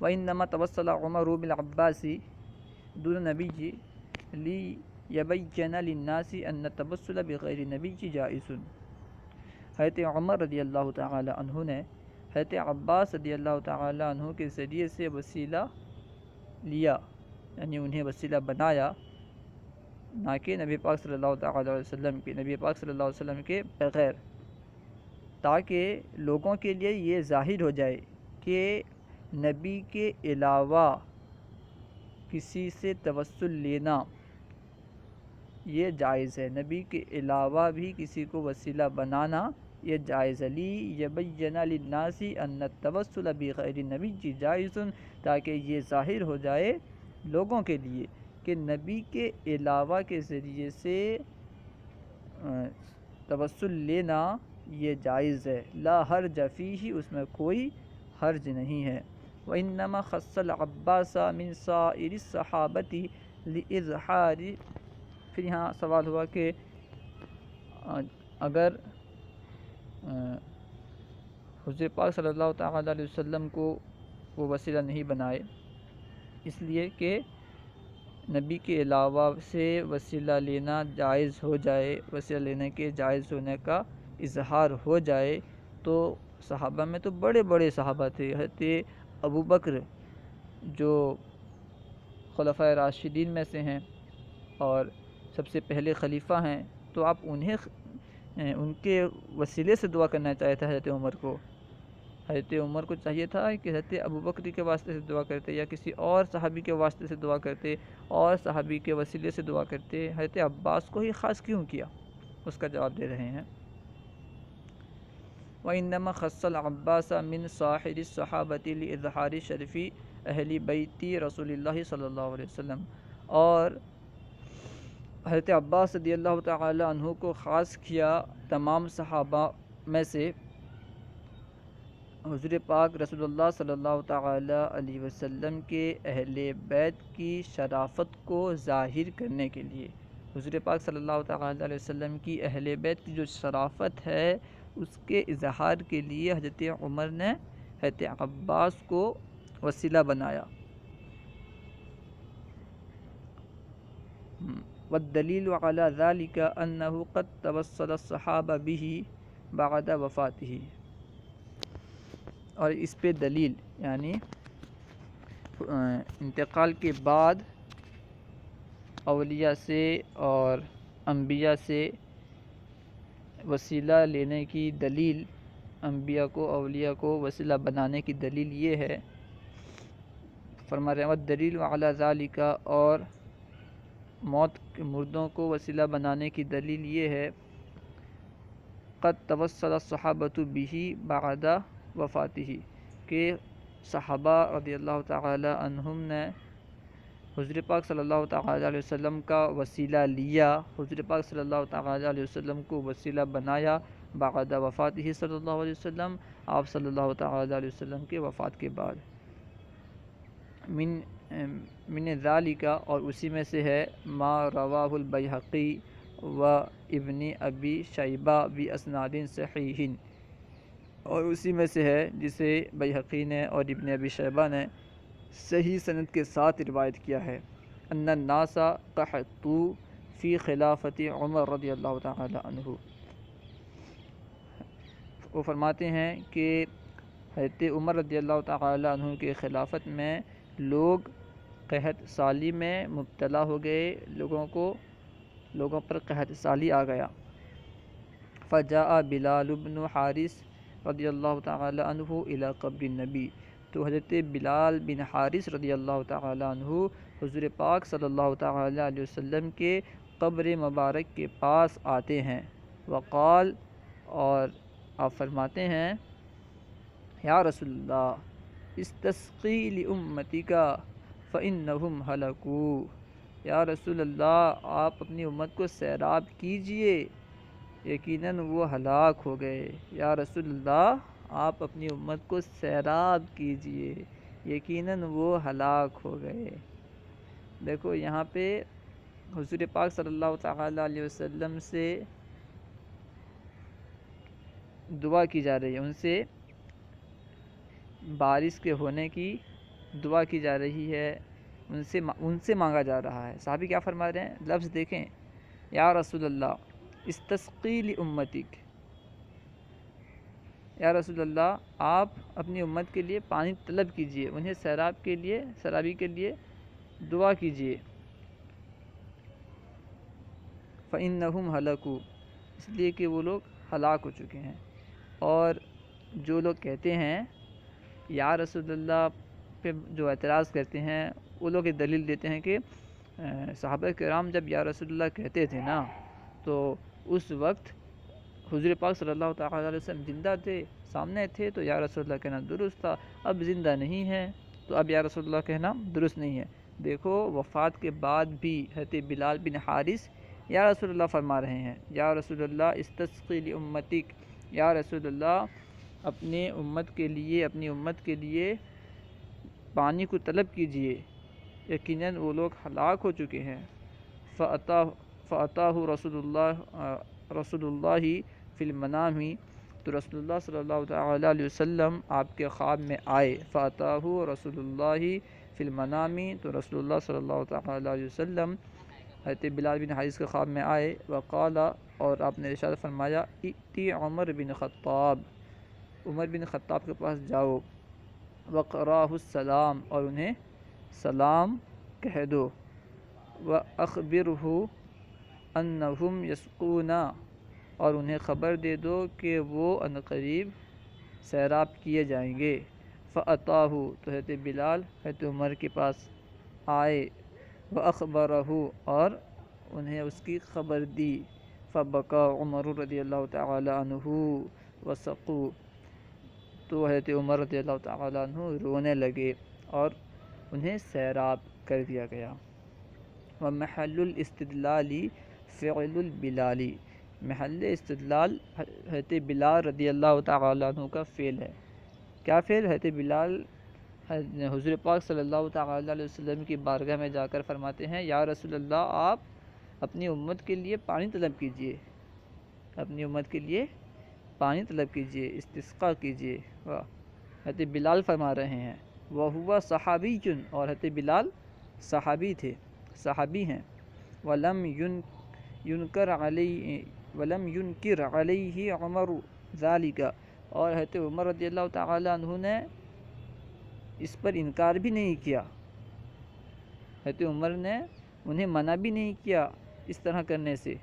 وَإِنَّمَا تَوَسَّلَ عُمَرُ بِالْعَبَّاسِ دُونَ النَّبِيِّ لِيَبَيَّنَ لِلنَّاسِ أَنَّ التَّوَسُّلَ بِغَيْرِ النَّبِيِّ جَائِزٌ۔ حضرت عمر رضی اللہ تعالی عنہ نے حضرت عباس رضی اللہ تعالی عنہ کے ذریعے سے وسیلہ لیا، یعنی انہیں وسیلہ بنایا، نہ کہ نبی پاک صلی اللہ تعالی علیہ وسلم کے، نبی پاک صلی اللہ علیہ وسلم کے بغیر، تاکہ لوگوں کے لیے یہ ظاہر ہو جائے کہ نبی کے علاوہ کسی سے توسل لینا یہ جائز ہے، نبی کے علاوہ بھی کسی کو وسیلہ بنانا یہ جائز ہے۔ لِيَبَيَّنَ لِلنَّاسِ أَنَّ التَّوَسُّلَ بِغَيْرِ النَّبِيِّ جَائِزٌ، تاکہ یہ ظاہر ہو جائے لوگوں کے لیے کہ نبی کے علاوہ کے ذریعے سے توسل لینا یہ جائز ہے، لا حرج فیہ، اس میں کوئی حرج نہیں ہے۔ وَإِنَّمَا خَصَّ الْعَبَّاسَ مِنْ سَائِرِ الصَّحَابَةِ لِإِظْہَارِ۔ پھر یہاں سوال ہوا کہ اگر حضور پاک صلی اللہ تعالیٰ علیہ وسلم کو وہ وسیلہ نہیں بنائے، اس لیے کہ نبی کے علاوہ سے وسیلہ لینا جائز ہو جائے، وسیلہ لینے کے جائز ہونے کا اظہار ہو جائے، تو صحابہ میں تو بڑے بڑے صحابہ تھے، حضرت ابو بکر جو خلفائے راشدین میں سے ہیں اور سب سے پہلے خلیفہ ہیں، تو آپ ان کے وسیلے سے دعا کرنا چاہتے تھے حضرت عمر کو۔ حضرت عمر کو چاہیے تھا کہ حضرت ابو بکر کے واسطے سے دعا کرتے، یا کسی اور صحابی کے واسطے سے دعا کرتے، اور صحابی کے وسیلے سے دعا کرتے، حضرت عباس کو ہی خاص کیوں کیا؟ اس کا جواب دے رہے ہیں وَإِنَّمَا خَصَّ الْعَبَّاسَ مِنْ سَائِرِ الصَّحَابَةِ لِإِظْہَارِ شَرْفِ اہل بیت رسول اللہ صلی اللہ علیہ وسلم، اور حضرت عباس رضی اللہ تعالی عنہ کو خاص کیا تمام صحابہ میں سے حضور پاک رسول اللہ صلی اللہ تعالی علیہ وسلم کے اہل بیت کی شرافت کو ظاہر کرنے کے لیے۔ حضور پاک صلی اللہ تعالی علیہ وسلم کی اہل بیت کی جو شرافت ہے اس کے اظہار کے لیے حضرت عمر نے حضرت عباس کو وسیلہ بنایا۔ والدلیل علی ذلک انہ قد توسل الصحابہ بہ بعد وفاتہ، اور اس پہ دلیل یعنی انتقال کے بعد اولیاء سے اور انبیاء سے وسیلہ لینے کی دلیل، انبیاء کو اولیاء کو وسیلہ بنانے کی دلیل یہ ہے، فرما رہے ہیں والدلیل علی ذالک، اور موت کے مردوں کو وسیلہ بنانے کی دلیل یہ ہے قد توسل الصحابۃ بہ بعد وفاتہ، کہ صحابہ رضی اللہ تعالی عنہم نے حضور پاک صلی اللہ تعالی علیہ وسلم کا وسیلہ لیا، حضور پاک صلی اللہ تعالی علیہ وسلم کو وسیلہ بنایا بعد وفاتہ صلی اللہ علیہ وسلم، آپ صلی اللہ تعالی علیہ وسلم کے وفات کے بعد۔ من ذالک، اور اسی میں سے ہے ما رواہ البیہقی و ابن ابی شیبہ باسناد صحیح، اور اسی میں سے ہے جسے بیہقی نے اور ابن ابی شیبہ نے صحیح سند کے ساتھ روایت کیا ہے، ان الناس قحطوا فی خلافت عمر رضی اللہ تعالی عنہ۔ وہ فرماتے ہیں کہ حضرت عمر رضی اللہ تعالی عنہ کے خلافت میں لوگ قحط سالی میں مبتلا ہو گئے، لوگوں پر قحط سالی آ گیا۔ فجاء بلال بن حارث رضی اللہ تعالی عنہ الی قبر النبی، تو حضرت بلال بن حارث رضی اللہ تعالی عنہ حضور پاک صلی اللہ تعالی علیہ وسلم کے قبر مبارک کے پاس آتے ہیں۔ وقال، اور آپ فرماتے ہیں، یا رسول اللہ استسقی لامتک فانہم ہلکوا، یا رسول اللہ آپ اپنی امت کو سیراب کیجئے، یقیناً وہ ہلاک ہو گئے۔ یا رسول اللہ آپ اپنی امت کو سیراب کیجئے، یقیناً وہ ہلاک ہو گئے۔ دیکھو یہاں پہ حضور پاک صلی اللہ تعالی علیہ وسلم سے دعا کی جا رہی ہے، ان سے بارش کے ہونے کی دعا کی جا رہی ہے، ان سے مانگا جا رہا ہے۔ صحابی کیا فرما رہے ہیں؟ لفظ دیکھیں، یا رسول اللہ استسقی لامتک، یا رسول اللہ آپ اپنی امت کے لیے پانی طلب کیجئے، انہیں سیرابی کے لیے دعا کیجئے۔ فإنہم ہلکوا، اس لیے کہ وہ لوگ ہلاک ہو چکے ہیں۔ اور جو لوگ کہتے ہیں یا رسول اللہ پہ جو اعتراض کرتے ہیں، وہ لوگ ایک دلیل دیتے ہیں کہ صحابہ کرام جب یا رسول اللہ کہتے تھے نا، تو اس وقت حضور پاک صلی اللہ تعالی علیہ وسلم زندہ تھے، سامنے تھے، تو یا رسول اللہ کہنا درست تھا۔ اب زندہ نہیں ہے تو اب یا رسول اللہ کہنا درست نہیں ہے۔ دیکھو وفات کے بعد بھی حضرت بلال بن حارث یا رسول اللہ فرما رہے ہیں، یا رسول اللہ استسقی لامتک، یا رسول اللہ اپنی امت کے لیے پانی کو طلب کیجئے، یقیناً وہ لوگ ہلاک ہو چکے ہیں۔ فأتاہ رسول اللہ فی المنام، تو رسول اللہ صلی اللہ تعالی علیہ وسلم آپ کے خواب میں آئے۔ فأتاہ رسول اللہ فی المنام، تو رسول اللہ صلی اللہ تعالی علیہ وسلم حضرت بلال بن حارث کے خواب میں آئے۔ وقال، اور آپ نے ارشاد فرمایا، ائتی عمر بن خطاب، عمر بن خطاب کے پاس جاؤ، وقرأہ السلام، اور انہیں سلام کہہ دو، وأخبرہ انہم یسقون، اور انہیں خبر دے دو کہ وہ عنقریب سیراب کیے جائیں گے۔ فأتاہ، تو حضرت بلال حضرت عمر کے پاس آئے، وأخبرہ، اور انہیں اس کی خبر دی۔ فبکا عمر رضی اللہ تعالی عنہ وسقوا، تو حضرت عمر رضی اللہ تعالی عنہ رونے لگے اور انہیں سیراب کر دیا گیا۔ ومحل الاستدلال فعل البلال، محل استدلال حضرت بلال رضی اللہ تعالی عنہ کا فعل ہے۔ کیا فعل؟ حضرت بلال حضور پاک صلی اللہ تعالی علیہ وسلم کی بارگاہ میں جا کر فرماتے ہیں، یا رسول اللہ آپ اپنی امت کے لیے پانی طلب کیجئے، اپنی امت کے لیے پانی طلب کیجئے، استسقاء کیجئے۔ حضرت بلال فرما رہے ہیں، وَهُوَ صحابی، اور حضرت بلال صحابی تھے، صحابی ہیں۔ وَلَمْ يُنْكِرْ عَلَيْهِ عُمَرُ ذَلِكَ، اور حضرت عمر رضی اللہ تعالی عنہ نے اس پر انکار بھی نہیں کیا، حضرت عمر نے انہیں منع بھی نہیں کیا اس طرح کرنے سے۔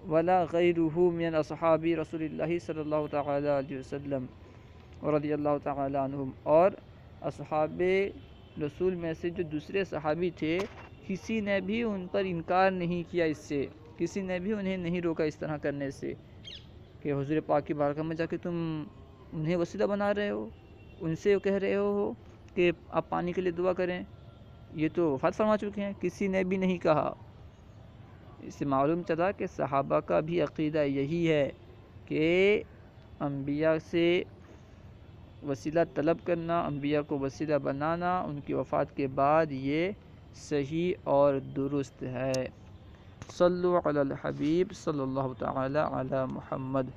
وَلَا غَيْرُهُ مِنْ أَصْحَابِ رسول اللہ صلی اللہ تعالی علیہ وسلم رضی اللہ تعالی عنہم، اور اصحاب رسول میں سے جو دوسرے صحابی تھے، کسی نے بھی ان پر انکار نہیں کیا، اس سے کسی نے بھی انہیں نہیں روکا اس طرح کرنے سے کہ حضور پاک کی بارگاہ میں جا کے تم انہیں وسیلہ بنا رہے ہو، ان سے کہہ رہے ہو کہ آپ پانی کے لیے دعا کریں، یہ تو وفات فرما چکے ہیں، کسی نے بھی نہیں کہا۔ اس سے معلوم چلا کہ صحابہ کا بھی عقیدہ یہی ہے کہ انبیاء سے وسیلہ طلب کرنا، انبیاء کو وسیلہ بنانا ان کی وفات کے بعد، یہ صحیح اور درست ہے۔ صلو علی الحبیب صلی اللہ تعالی علی محمد۔